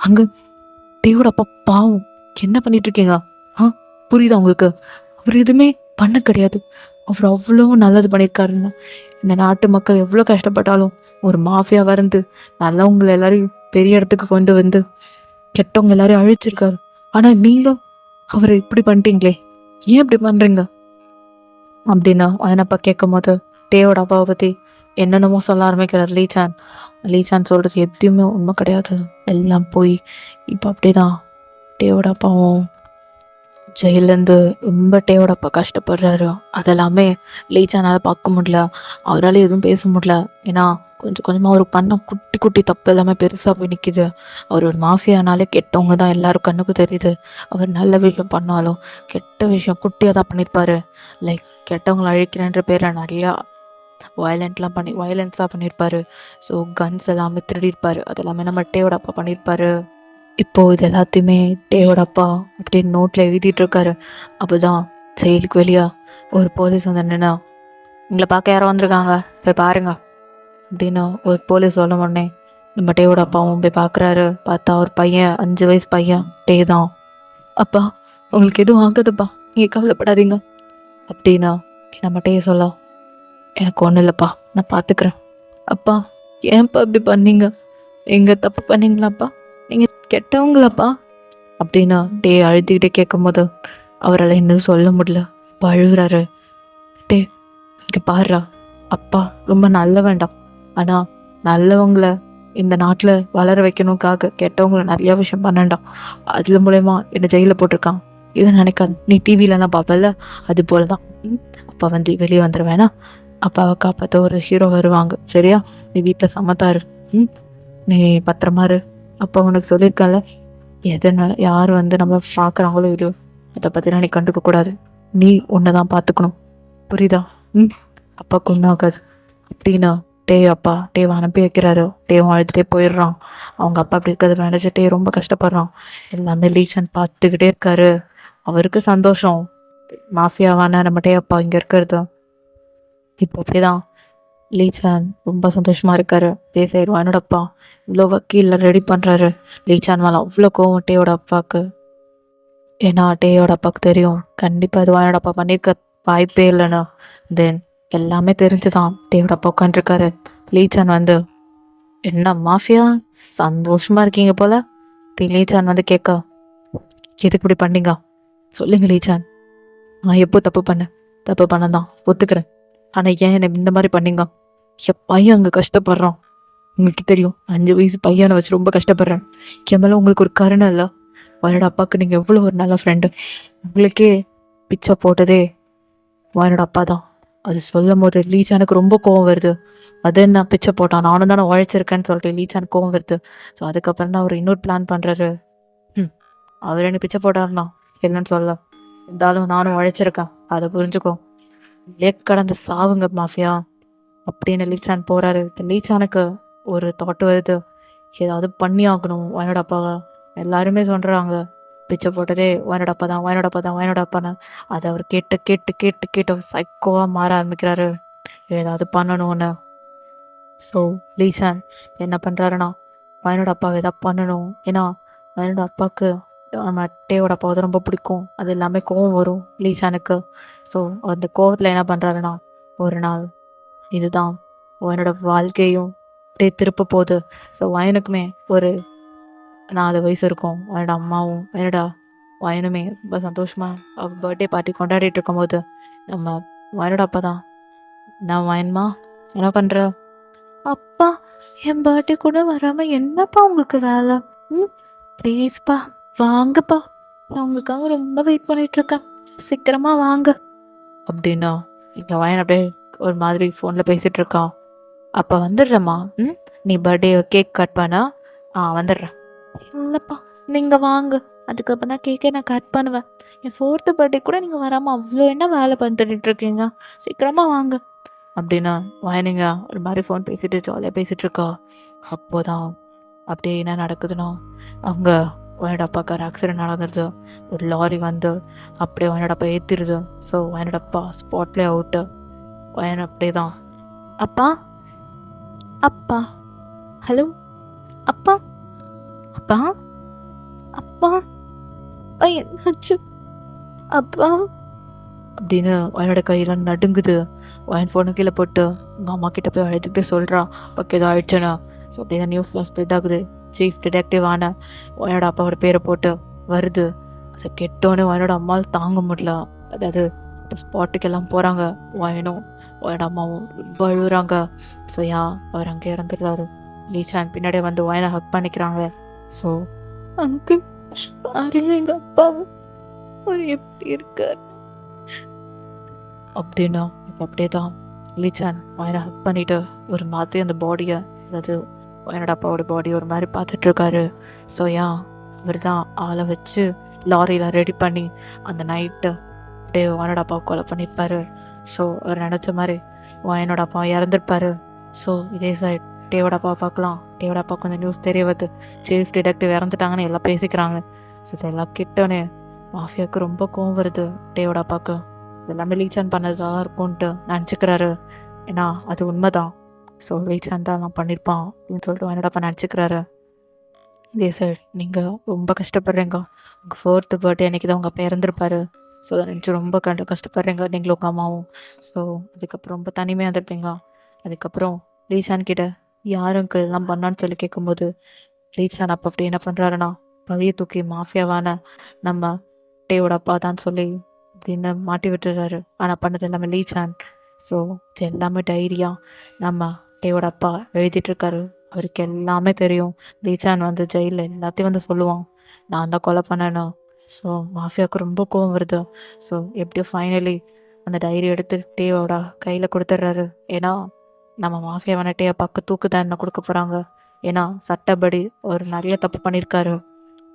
அங்கே டேவோட அப்பா பாவம் என்ன பண்ணிட்டு இருக்கீங்க? ஆ புரியுதா உங்களுக்கு? அவர் எதுவுமே பண்ண கிடையாது. அவர் அவ்வளோ நல்லது பண்ணியிருக்காருன்னு. இந்த நாட்டு மக்கள் எவ்வளோ கஷ்டப்பட்டாலும் ஒரு மாஃபியாவாக இருந்து நல்லவங்களை எல்லாரையும் பெரிய இடத்துக்கு கொண்டு வந்து கெட்டவங்க எல்லாரையும் அழிச்சிருக்காரு. ஆனால் நீங்களும் அவரை இப்படி பண்ணிட்டீங்களே, ஏன் இப்படி பண்ணுறீங்க அப்படின்னா அவனப்பா கேட்கும் போது டேவோட அப்பாவை பற்றி என்னென்னமோ சொல்ல ஆரம்பிக்கிறார் லீச்சான். லீச்சான் சொல்கிறது எதுவுமே உண்மை கிடையாது, எல்லாம் போய். இப்போ அப்படி தான் டேவோட அப்பாவும் ஜெயிலேருந்து ரொம்ப டேவோட அப்பா கஷ்டப்படுறாரு. அதெல்லாமே லீச்சானால் பார்க்க முடியல. அவரால் எதுவும் பேச முடியல. ஏன்னா கொஞ்சம் கொஞ்சமாக அவர் பண்ண குட்டி குட்டி தப்பு எல்லாமே பெருசாக போய் நிற்கிது. அவர் ஒரு மாஃபியானாலே கெட்டவங்க தான் எல்லாரும் கண்ணுக்கு தெரியுது. அவர் நல்ல விஷயம் பண்ணாலும் கெட்ட விஷயம் குட்டியாக தான் பண்ணியிருப்பார். லைக் கெட்டவங்களை அழிக்கிறேன்ற பேரில் நிறையா வயலன்ஸாக பண்ணியிருப்பார். ஸோ கன்ஸ் எல்லாமே திருடியிருப்பார். அது எல்லாமே நம்ம டேவோட அப்பா பண்ணியிருப்பார். இப்போது இது எல்லாத்தையுமே டேவோட அப்பா அப்படின்னு நோட்டில் எழுதிட்டுருக்காரு. அப்போ தான் ஜெயிலுக்கு வெளியே ஒரு போலீஸ் வந்து நின்னா, உங்களை பார்க்க யாரோ வந்திருக்காங்க, போய் பாருங்க அப்படின்னு ஒரு போலீஸ் சொல்ல உடனே நம்ம டேவோட அப்பாவும் போய் பார்க்குறாரு. பார்த்தா ஒரு பையன், 5 வயசு பையன். டே தான். அப்பா உங்களுக்கு எதுவும் ஆகுதுப்பா, நீங்கள் கவலைப்படாதீங்க அப்படின்னா நம்ம டே சொல்ல, எனக்கு ஒன்றும் இல்லைப்பா, நான் பார்த்துக்கிறேன். அப்பா ஏன்ப்பா இப்படி பண்ணீங்க? எங்கே தப்பு பண்ணீங்களாப்பா? நீங்கள் கெட்டவங்களாப்பா அப்படின்னா டே அழுதுகிட்டே கேட்கும் போது அவரால் இன்னும் சொல்ல முடியல. இப்போ அழுகுறாரு. டே இங்கே பாருடா, அப்பா ரொம்ப நல்ல வேண்டாம், ஆனால் நல்லவங்களை இந்த நாட்டில் வளர வைக்கணுக்காக கெட்டவங்களை நிறையா விஷயம் பண்ணண்டாம். அதில் மூலயமா என்னை ஜெயிலில் போட்டிருக்கான். இதை நினைக்காது. நீ டிவிலலாம் பார்ப்பல, அது போல தான். அப்பா வந்து வெளியே வந்துடுவேனா, அப்பாவை காப்பாற்ற ஒரு ஹீரோ வருவாங்க. சரியா? நீ வீட்டில் சமத்தாரு. நீ பத்திரமாரு. அப்பா உனக்கு சொல்லியிருக்கல, எதனா யார் வந்து நம்ம பார்க்குறாங்களோ இல்லையோ அதை பற்றிலாம் நீ கண்டுக்க கூடாது. நீ உன்னை தான் பார்த்துக்கணும். புரியுதா? அப்பாவுக்கு ஒன்றும் ஆகாது அப்படின்னா அப்பா டேவை அனுப்பி வைக்கிறாரு. டேவும் அழுதுகிட்டே போயிடுறான். அவங்க அப்பா அப்படி இருக்கிறத நினச்சி டே ரொம்ப கஷ்டப்படுறான். எல்லாமே லீசன் பார்த்துக்கிட்டே இருக்காரு. அவருக்கு சந்தோஷம், மாஃபியாவான நம்ம டே அப்பா இங்கே இருக்கிறது. இப்போ அப்படிதான் லீச்சான் ரொம்ப சந்தோஷமாக இருக்காரு. அதே சைடு என்னோட அப்பா இவ்வளோ வக்கீலில் ரெடி பண்ணுறாரு. லீச்சான் மேலே அவ்வளோ கோவம் டேயோட அப்பாவுக்கு. ஏன்னா டேயோட அப்பாவுக்கு தெரியும் கண்டிப்பாக இது என்னோட அப்பா பண்ணியிருக்க வாய்ப்பே இல்லைன்னு. தென் எல்லாமே தெரிஞ்சுதான் டேயோட அப்பா உட்காந்துருக்காரு. லீச்சான் வந்து, என்ன மாஃபியா சந்தோஷமாக இருக்கீங்க போல? லீச்சான் வந்து கேட்க, எதுக்கு இப்படி பண்ணீங்க சொல்லுங்க லீச்சான். நான் எப்போ தப்பு பண்ணதான் ஒத்துக்கிறேன். ஆனால் ஏன் என்னை இந்த மாதிரி பண்ணீங்க? என் பையன் அங்கே கஷ்டப்படுறான். உங்களுக்கு தெரியும், 5 வயசு பையனை வச்சு ரொம்ப கஷ்டப்படுறேன். என் மேலே உங்களுக்கு ஒரு கருணை இல்லை? என்னோட அப்பாவுக்கு நீங்கள் எவ்வளோ ஒரு நல்ல ஃப்ரெண்டு. உங்களுக்கே பிச்சை போட்டதே என்னோட அப்பா தான். அது சொல்லும் போது லீச்சானுக்கு ரொம்ப கோவம் வருது. அது என்ன பிச்சை போட்டான், நானும் தானே உழைச்சிருக்கேன்னு சொல்லிட்டு லீச்சானுக்கு கோவம் வருது. ஸோ அதுக்கப்புறம் தான் அவர் இன்னொரு பிளான் பண்ணுறாரு. அவர் என்ன பிச்சை போட்டாருனா என்னன்னு சொல்ல, இருந்தாலும் நானும் உழைச்சிருக்கேன், அதை புரிஞ்சுக்கோ. கடந்து சாவுங்க மாஃபியா அப்படின்னு லீச்சான் போகிறாரு. லீச்சானுக்கு ஒரு தாட் வருது, ஏதாவது பண்ணி ஆகணும் என்னோட அப்பாவை. எல்லாருமே சொல்கிறாங்க பிச்சை போட்டதே என்னோட அப்பா தான் அப்பான்னு. அதை அவர் கேட்டு கேட்டு கேட்டு கேட்டு சைக்கோவாக மாற ஆரம்பிக்கிறாரு, ஏதாவது பண்ணணும்னு. ஸோ லீச்சான் என்ன பண்ணுறாருன்னா, என்னோட அப்பாவை எதாவது பண்ணணும். ஏன்னா என்னோட அப்பாவுக்கு நம்ம டேவோட அப்பாவை தான் ரொம்ப பிடிக்கும். அது எல்லாமே கோவம் வரும் லீச்சானுக்கு. ஸோ அந்த கோவத்தில் என்ன பண்ணுறாருன்னா, ஒரு நாள் இதுதான் என்னோட வாழ்க்கையும் அப்படியே திருப்ப போகுது. ஸோ வயனுக்குமே ஒரு 4 வயசு இருக்கும். என்னோட அம்மாவும் என்னோட வயனுமே ரொம்ப சந்தோஷமாக பர்த்டே பார்ட்டி கொண்டாடிட்டு இருக்கும்போது நம்ம வயனோட அப்பா தான், நான் வயன்மா என்ன பண்ணுற? அப்பா, என் பர்த்டே கூட வராமல் என்னப்பா உங்களுக்கு வேலை? ம், ப்ளீஸ்ப்பா, வாங்கப்பா, நான் உங்களுக்காக ரொம்ப வெயிட் பண்ணிகிட்ருக்கேன், சீக்கிரமாக வாங்க அப்படின்னா இந்த வயன் அப்படியே ஒரு மாதிரி ஃபோனில் பேசிகிட்டு இருக்கான். அப்போ வந்துடுறேம்மா. நீ பர்த்டே கேக் கட் பண்ணா வந்துடுறேன். இல்லைப்பா, நீங்கள் வாங்க, அதுக்கப்புறம் தான் கேக்கே நான் கட் பண்ணுவேன். என் 4th பர்த்டே கூட நீங்கள் வராமல் அவ்வளோ என்ன வேலை பண்ணிட்டு இருக்கீங்க, சீக்கிரமாக வாங்க அப்படின்னா வயனுங்க ஒரு மாதிரி ஃபோன் பேசிட்டு ஜாலியாக பேசிகிட்டு இருக்கா. அப்போதான் அப்படியே என்ன நடக்குதுன்னா, அங்கே என்னோட அப்பாவுக்கு ஒரு ஆக்சிடென்ட் நடந்துருது. ஒரு லாரி வந்து அப்படியே என்னோட அப்பா ஏற்றிடுது. ஸோ என்னோட அப்பா ஸ்பாட்லேயே அவுட்டு. வயன் அப்படியே தான், அப்பா, அப்பா, ஹலோ, அப்பா, அப்பா, அப்பா, என்னாச்சு அப்பா அப்படின்னு வயனோட கையெல்லாம் நடுங்குது. வயன் ஃபோனை கீழே போட்டு உங்கள் அம்மா கிட்ட போய் அழைத்துக்கிட்டே சொல்கிறான் பக்கம் ஏதோ ஆயிடுச்சுன்னா. ஸோ அப்படியே தான் நியூஸ்லாம் ஸ்ப்ரெட் ஆகுது. சீஃப் டிடெக்டிவ் ஆன வயனோட அப்பாவோட பேரை போட்டு வருது. அதை கெட்டோன்னே வயனோட அம்மாவில் தாங்க முடியல. அதாவது இப்போ ஸ்பாட்டுக்கெல்லாம் போகிறாங்க. வயனும் வயனோட அம்மாவும் ரொம்ப அழுகுறாங்க. ஸோ அவர் அங்கே இறந்துடுறாரு. லீசான் பின்னாடியே வந்து வயனை ஹக் பண்ணிக்கிறாங்க. ஸோ அங்கிள் பாருங்க எங்கள் அப்பாவும் அவர் எப்படி இருக்கார் அப்படின்னா இப்போ அப்படியே தான் லீசான் வயனை ஹக் பண்ணிட்டு ஒரு மாதிரி அந்த பாடியை, அதாவது என்னோட அப்பாவோட பாடி ஒரு மாதிரி பார்த்துட்ருக்காரு. ஸோ அவர் தான் ஆளை வச்சு லாரியில் ரெடி பண்ணி அந்த நைட்டு அப்படியே என்னோட அப்பாவை கொலை பண்ணியிருப்பாரு. ஸோ அவர் நினச்ச மாதிரி என்னோட அப்பா இறந்துருப்பாரு. ஸோ இதே சைட் டேவோட அப்பா பார்க்கலாம். டேவோட அப்பா கொஞ்சம் நியூஸ் தெரிய வருது, சீஃப் டிடெக்டிவ் இறந்துட்டாங்கன்னு எல்லாம் பேசிக்கிறாங்க. ஸோ இதெல்லாம் கிட்டோன்னே மாஃபியாவுக்கு ரொம்ப கோவம் வருது. டேவோட அப்பாவுக்கு எல்லாமே லீச்சான் பண்ணதாக இருக்கும்ன்ட்டு நினச்சிக்கிறாரு. ஏன்னா அது உண்மைதான். ஸோ லீச்சான் தான் நான் பண்ணியிருப்பான் அப்படின்னு சொல்லிட்டு என்னோட அப்பா நினச்சிக்கிறாரு. இதே சார் நீங்கள் ரொம்ப கஷ்டப்படுறீங்க. உங்கள் 4th பர்த்டே அன்றைக்கி தான் உங்கள் அப்பா இறந்துருப்பாரு. ஸோ அதை நினச்சி ரொம்ப கஷ்டப்படுறீங்க நீங்களும் உங்கள் அம்மாவும். ஸோ அதுக்கப்புறம் ரொம்ப தனிமையாக இருந்திருப்பீங்க. அதுக்கப்புறம் லீச்சான் கிட்ட யாருக்கு இதெல்லாம் பண்ணான்னு சொல்லி கேட்கும்போது லீச்சான் அப்போ அப்படி என்ன பண்ணுறாருன்னா பழைய தூக்கி மாஃபியாவான நம்ம டேவோட அப்பா தான் சொல்லி அப்படின்னு மாட்டி விட்டுறாரு. ஆனால் பண்ணது எல்லாமே லீச்சான். ஸோ இது எல்லாமே டைரியா நம்ம டேவோட அப்பா எழுதிட்டுருக்காரு. அவருக்கு எல்லாமே தெரியும். லீச்சான் வந்து ஜெயிலில் எல்லாத்தையும் வந்து சொல்லுவான், நான் தான் கொலை பண்ணேன்னு. ஸோ மாஃபியாவுக்கு ரொம்ப கோவம் வருது. ஸோ எப்படியோ ஃபைனலி அந்த டைரி எடுத்து டேவோட கையில் கொடுத்துட்றாரு. ஏன்னா நம்ம மாஃபியாவான டேவை பக்கம் தூக்கு தண்டனை கொடுக்க போகிறாங்க. ஏன்னா சட்டப்படி ஒரு நிறைய தப்பு பண்ணியிருக்காரு.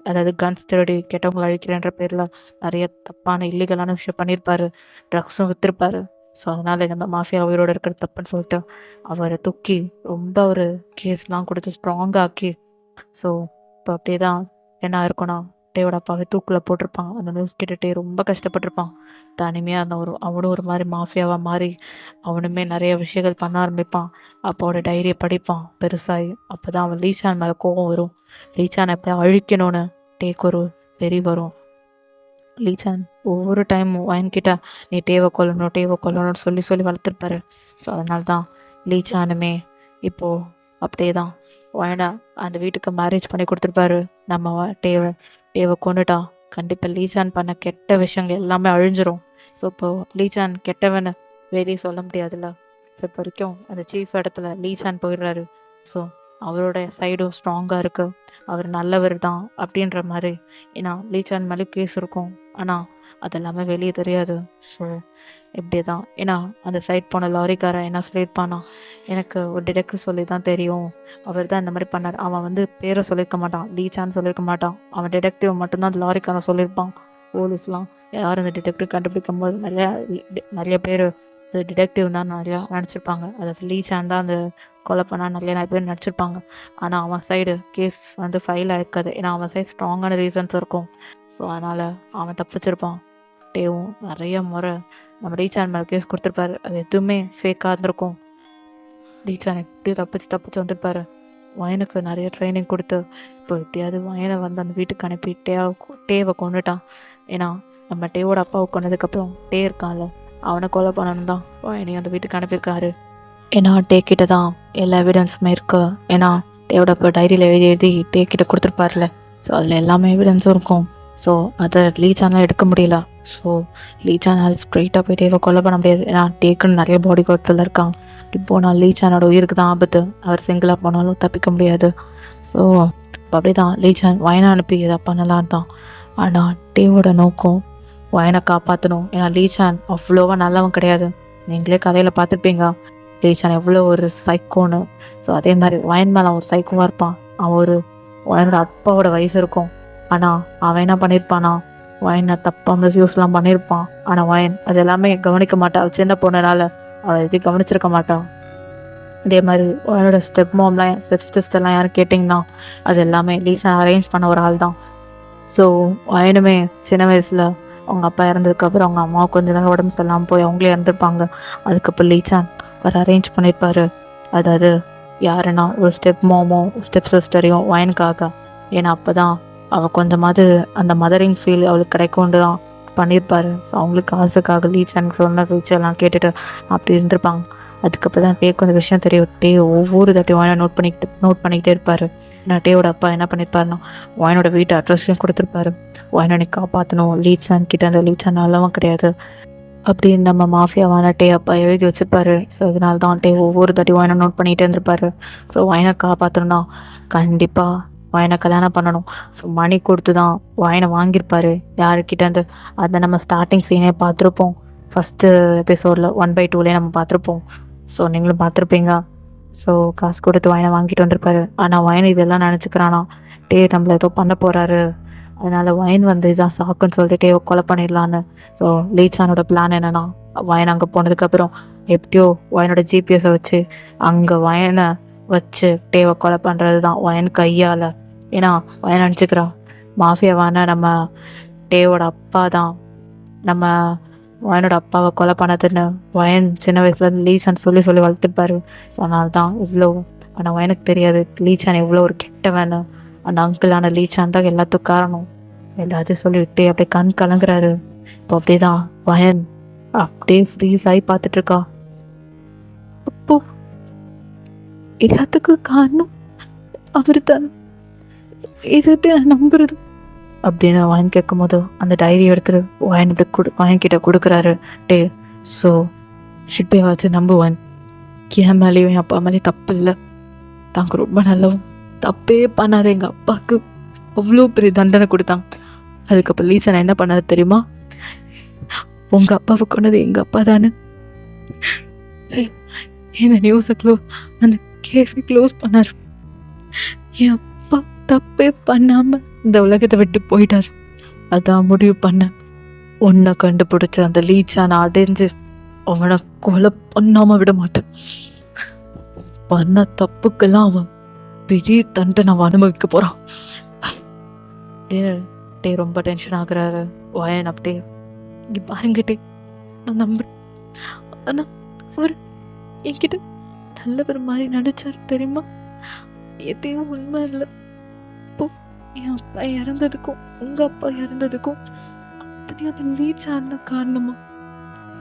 அதாவது கன்ஸ் திருடி கெட்டவங்களை அழிக்கிறேன்ற பேரில் நிறைய தப்பான இல்லீகலான விஷயம் பண்ணியிருப்பாரு. ட்ரக்ஸும் விற்றுருப்பாரு. ஸோ அதனால் நம்ம மாஃபியா உயிரோடு இருக்கிறது தப்புன்னு சொல்லிட்டு அவரை தூக்கி ரொம்ப ஒரு கேஸ்லாம் கொடுத்து ஸ்ட்ராங்காக்கி. ஸோ இப்போ அப்படியே தான் என்ன இருக்குன்னா டேவோட அப்பாவை தூக்கில் போட்டிருப்பான். அந்த நியூஸ் கேட்டுகிட்டே ரொம்ப கஷ்டப்பட்டிருப்பான். தனிமையாக அந்த அவனும் ஒரு மாதிரி மாஃபியாவாக மாறி அவனுமே நிறைய விஷயங்கள் பண்ண ஆரம்பிப்பான். அப்பாவோட டைரியை படிப்பான் பெருசாகி. அப்போ தான் அவன் லீச்சான் மேலே கோவம் வரும். லீச்சான் எப்படியா அழிக்கணும்னு டேக்கு ஒரு வெறி வரும். லீச்சான் ஒவ்வொரு டைமும் வயன்கிட்ட நீ டேவை கொல்லணும்னு சொல்லி வளர்த்துருப்பாரு. ஸோ அதனால தான் லீச்சானுமே இப்போது அப்படியே தான் வயனை அந்த வீட்டுக்கு மேரேஜ் பண்ணி கொடுத்துருப்பாரு. நம்ம டேவை கொண்டுட்டா கண்டிப்பாக லீச்சான் பண்ண கெட்ட விஷயங்கள் எல்லாமே அழிஞ்சிரும். ஸோ இப்போது லீச்சான் கெட்டவனை வெளியே சொல்ல முடியாதுல்ல. ஸோ இப்போ வரைக்கும் அந்த சீஃப் இடத்துல லீச்சான் போயிடுறாரு. ஸோ அவரோட சைடும் ஸ்ட்ராங்காக இருக்குது, அவர் நல்லவர் தான் அப்படின்ற மாதிரி. ஏன்னா லீச்சான் மேலே கேஸ் இருக்கும், ஆனால் அதெல்லாமே வெளியே தெரியாது. ஸோ இப்படி தான். ஏன்னா அந்த சைட் போன லாரிக்காரன் என்ன சொல்லியிருப்பானா, எனக்கு ஒரு டிடெக்டிவ் சொல்லி தான் தெரியும், அவர் தான் இந்த மாதிரி பண்ணார். அவன் வந்து பேரை சொல்லியிருக்க மாட்டான், லீச்சான்னு சொல்லியிருக்க மாட்டான். அவன் டிடெக்டிவ் மட்டும்தான் அந்த லாரிக்காரன் சொல்லியிருப்பான். போலீஸ்லாம் யாரும் அந்த டிடெக்டிவ் கண்டுபிடிக்கும் போது நிறைய பேர் அது டிடெக்டிவ் தான் நிறையா நினச்சிருப்பாங்க. அதாவது லீச்சான் தான் அந்த கொலை பண்ணால் நிறைய பேர் நினச்சிருப்பாங்க. ஆனால் அவன் சைடு கேஸ் வந்து ஃபைல் ஆகிருக்காது. ஏன்னா அவன் சைடு ஸ்ட்ராங்கான ரீசன்ஸ் இருக்கும். ஸோ அதனால் அவன் தப்பிச்சிருப்பான். டேவும் நிறைய முறை நம்ம லீச்சான் மேலே கேஸ் கொடுத்துருப்பாரு. அது எதுவுமே ஃபேக்காக இருந்திருக்கும். லீச்சான் எப்படியும் தப்பிச்சு வந்திருப்பாரு. வயனுக்கு நிறைய ட்ரைனிங் கொடுத்து இப்போ எப்படியாவது வயனை வந்து அந்த வீட்டுக்கு அனுப்பி டேவை கொண்டுட்டான். ஏன்னா நம்ம டேவோட அப்பாவை கொண்டதுக்கப்புறம் டே இருக்கான்ல, அவனை கொலை பண்ணணும் தான் வயனையும் அந்த வீட்டுக்கு அனுப்பியிருக்காரு. ஏன்னா டே கிட்ட தான் எல்லா எவிடன்ஸுமே இருக்குது. ஏன்னா டேவோட அப்பா டைரியில் எழுதி டே கிட்ட கொடுத்துருப்பார்ல. ஸோ அதில் எல்லாமே எவிடன்ஸும் இருக்கும். ஸோ அதை லீச்சானால் எடுக்க முடியல. ஸோ லீச்சானால் ஸ்ட்ரெயிட்டாக போய் டேவை கொலை பண்ண முடியாது. ஏன்னா டேக்குன்னு நிறைய பாடி கார்ட்ஸில் இருக்காங்க. இப்படி போனால் லீச்சானோட உயிருக்கு தான் ஆபத்து. அவர் சிங்கிளாக போனாலும் தப்பிக்க முடியாது. ஸோ இப்போ அப்படி தான் லீச்சான் வயனை அனுப்பி இதை பண்ணலான் தான். ஆனால் டேவோட நோக்கம் வயனை காப்பாற்றணும். ஏன்னா லீச்சான் அவ்வளோவா நல்லவன் கிடையாது. நீங்களே கதையில் பார்த்துருப்பீங்க லீச்சான் எவ்வளோ ஒரு சைக்கோன்னு. ஸோ அதே மாதிரி வயன் மேலே ஒரு சைக்கோவாக இருப்பான். அவன் ஒரு வயனோட அப்பாவோட வயசு இருக்கும். ஆனால் அவன் என்ன பண்ணியிருப்பானா வயனை தப்பாக மிஸ்யூஸ்லாம் பண்ணியிருப்பான். ஆனால் வயன் அது எல்லாமே கவனிக்க மாட்டான். சின்ன பொண்ணுனால அவள் எதையும் கவனிச்சிருக்க மாட்டான். இதே மாதிரி அவனோட ஸ்டெப் மாம்லாம் ஸ்டெப்ஸ்டெல்லாம் யாரும் கேட்டிங்கன்னா அது எல்லாமே லீச்சான் அரேஞ்ச் பண்ண ஒரு ஆள் தான். ஸோ வயனுமே சின்ன வயசில் அவங்க அப்பா இறந்ததுக்கப்புறம் அவங்க அம்மாவை கொஞ்ச நேரம் உடம்பு சரியில்லாமல் போய் அவங்களே இறந்துருப்பாங்க. அதுக்கப்புறம் லீச்சான் அவர் அரேஞ்ச் பண்ணியிருப்பார். அதாவது யாருன்னா ஒரு ஸ்டெப் மாமோ ஸ்டெப் சிஸ்டரையும் வயனுக்காக. ஏன்னா அப்போ தான் அவள் கொஞ்சமாவது அந்த மதரிங் ஃபீல் அவளுக்கு கிடைக்கும்னு தான் பண்ணியிருப்பாரு. ஸோ அவங்களுக்கு ஆசைக்காக லீச்சான் சொன்ன ஃபியூச்சர்லாம் கேட்டுட்டு அப்படி இருந்திருப்பாங்க. அதுக்கப்புறம் தான் டேக்கு அந்த விஷயம் தெரியும். டே ஒவ்வொரு தாட்டியும் வாயினை நோட் பண்ணிக்கிட்டே இருப்பார். ஏன்னா டேவோட அப்பா என்ன பண்ணியிருப்பாருன்னா வாயினோட வீட்டு அட்ரஸையும் கொடுத்துருப்பாரு. வாயினை காப்பாற்றணும், லீச்சான் கிட்ட அந்த லீச்சான் நல்லவன் கிடையாது அப்படின்னு நம்ம மாஃபியாவான டே அப்பா எழுதி வச்சுருப்பாரு. ஸோ இதனால தான் டே ஒவ்வொரு தாட்டியும் வாயினை நோட் பண்ணிகிட்டே இருந்திருப்பாரு. ஸோ வாயினை காப்பாற்றணும்னா கண்டிப்பாக வாயினை கல்யாணம் பண்ணணும். ஸோ மணி கொடுத்து தான் வாயினை வாங்கியிருப்பாரு யாருக்கிட்டேருந்து. அதை நம்ம ஸ்டார்டிங் சீனே பார்த்துருப்போம். ஃபஸ்ட்டு எபிசோடில் 1/2 நம்ம பார்த்துருப்போம். ஸோ நீங்களும் பார்த்துருப்பீங்க. ஸோ காசு கொடுத்து வாயினை வாங்கிட்டு வந்திருப்பாரு. ஆனால் வயன் இதெல்லாம் நினச்சிக்கிறானா டே நம்மள ஏதோ பண்ண போகிறாரு, அதனால் வயன் வந்து இதுதான் சாக்குன்னு சொல்லிட்டு டேவை கொலை பண்ணிடலான்னு. ஸோ லீச்சானோட பிளான் என்னென்னா வயன் அங்கே போனதுக்கப்புறம் எப்படியோ வயனோட ஜிபிஎஸை வச்சு அங்கே வயனை வச்சு டேவை கொலை பண்ணுறது தான் வயன் கையால். ஏன்னா வயன் நினச்சிக்கிறான் மாஃபியாவான நம்ம டேவோட அப்பா தான் நம்ம வயனோட அப்பாவை கொலை பண்ணதுன்னு. வயன் சின்ன வயசுல லீச்சான் சொல்லி வளர்த்துருப்பாரு. ஸோ அதனால தான் இவ்வளோ. ஆனால் வயனுக்கு தெரியாது லீச்சான் எவ்வளோ ஒரு கெட்டவன். அந்த அங்கிளான லீச்சான் தான் எல்லாத்துக்கும் காரணம். எல்லாத்தையும் சொல்லிவிட்டு அப்படியே கண் கலங்குறாரு. இப்போ அப்படியே தான் வயன் அப்படியே ஃப்ரீஸ் ஆகி பார்த்துட்ருக்கா. அப்போ எல்லாத்துக்கும் காரணம் அவர் தான், இது எப்படி நான் நம்புறது அப்படின்னு வயன் கேட்கும் போது அந்த டைரி எடுத்துட்டு வயன் இப்படி வயன்கிட்ட கொடுக்குறாரு டே. ஸோ ஷிப்பே வச்சு நம்புவன். என் மேலேயும் என் அப்பா மேலேயும் தப்பு இல்லை, தாங்க ரொம்ப நல்லவும், தப்பே பண்ணாத எங்கள் அப்பாவுக்கு அவ்வளோ பெரிய தண்டனை கொடுத்தாங்க. அதுக்கப்புறம் லீசன் என்ன பண்ணாது தெரியுமா, உங்கள் அப்பாவை கொண்டது எங்கள் அப்பா தானே, இந்த நியூஸை அந்த கேஸை க்ளோஸ் பண்ணார். என் அப்பா தப்பே பண்ணாமல் இந்த உலகத்தை விட்டு போயிட்டார். அதான் முடிவு பண்ண உன்னை கண்டுபிடிச்ச அந்த லீச்சான அடைஞ்சு அவனை கொலை பண்ணாம விட மாட்டேன். பண்ண தப்புக்கெல்லாம் அவன் பெரிய தண்டனை அவன் அனுபவிக்க போறான். டே ரொம்ப டென்ஷன் ஆகுறாரு வயன். அப்படியே இங்க பாருங்கட்டே, நான் நம்புறேன், ஆனா அவர் என்கிட்ட நல்லவர் மாதிரி நடிச்சாரு தெரியுமா, எதையும் உண்மை இல்லை. இப்போ என் அப்பா இறந்ததுக்கும் உங்க அப்பா இறந்ததுக்கும் அத்தனையும் அந்த லீச்சான் தான் காரணமா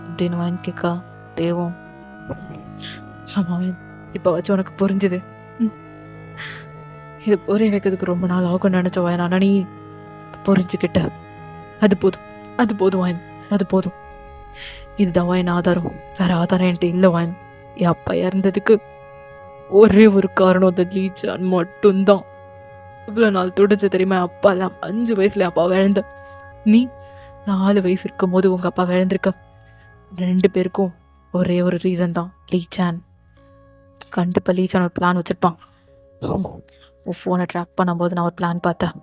அப்படின்னு வாங்கி கேட்கா. தேவும் ஆமாம் இப்போ வச்சு உனக்கு புரிஞ்சுது. இது புரிய வைக்கிறதுக்கு ரொம்ப நாள் ஆகும்னு நினைச்ச வாயன், ஆனா நீ புரிஞ்சுக்கிட்ட. அது போதும், அது போதும் வாயன், அது போதும். இதுதான் வாயன் ஆதாரம், வேற ஆதாரம் என்கிட்ட இல்லை வாயன். என் அப்பா இறந்ததுக்கு ஒரே ஒரு காரணம் அந்த லீச்சான் மட்டும்தான். இவ்வளோ நாள் தொடர்ந்து தெரியுமா, அப்பா எல்லாம் 5 வயசுல அப்பா இழந்த, நீ 4 வயசு இருக்கும் போது உங்கள் அப்பா இழந்திருக்க. 2 பேருக்கும் ஒரே ஒரு ரீசன் தான், லீச்சான். கண்டிப்பாக லீச்சான் ஒரு பிளான் வச்சுருப்பான். உன் ஃபோனை ட்ராக் பண்ணும்போது நான் ஒரு பிளான் பார்த்தேன்.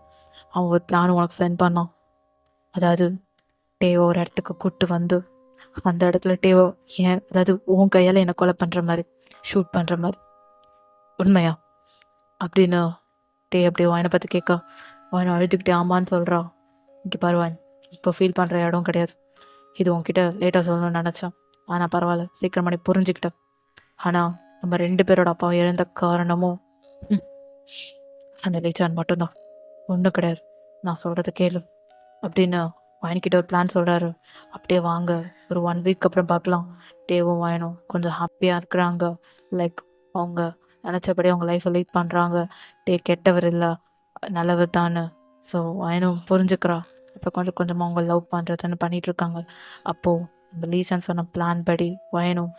அவன் ஒரு பிளான் உனக்கு சென்ட் பண்ணான். அதாவது டேவோ ஒரு இடத்துக்கு கூப்பிட்டு வந்து அந்த இடத்துல டேவோ அதாவது உன் கையால் என்னை கொலை பண்ணுற மாதிரி, ஷூட் பண்ணுற மாதிரி. உண்மையா அப்படின்னு டே அப்படியே வாயினை பார்த்து கேட்க, வாயினை அழுதுகிட்டே ஆமான்னு சொல்கிறான். இங்கே பாருவான், இப்போ ஃபீல் பண்ணுற இடம் கிடையாது. இது உன்கிட்ட லேட்டாக சொல்லணும்னு நினச்சேன், ஆனால் பரவாயில்ல, சீக்கிரமா நீ புரிஞ்சுக்கிட்டேன். ஆனால் நம்ம 2 பேரோட அப்பாவை இழந்த காரணமும் அந்த லீச்சான் மட்டும்தான், ஒன்றும் கிடையாது. நான் சொல்கிறத கேளு அப்படின்னு வாயின்கிட்ட ஒரு பிளான் சொல்கிறாரு. அப்படியே வாங்க, ஒரு 1 வீக் அப்புறம் பார்க்கலாம். டேவும் வாயனும் கொஞ்சம் ஹாப்பியாக இருக்கிறாங்க. லைக் அவங்க நினச்சபடி அவங்க லைஃப்பை லீட் பண்ணுறாங்க. டே கெட்டவர் இல்லை, நல்லவர் தானே. ஸோ வாயனும் புரிஞ்சுக்கிறா. இப்போ கொஞ்சம் கொஞ்சமாக அவங்க லவ் பண்ணுறதுன்னு பண்ணிகிட்ருக்காங்க. அப்போது நம்ம லீசன் சொன்ன பிளான் படி வயனும்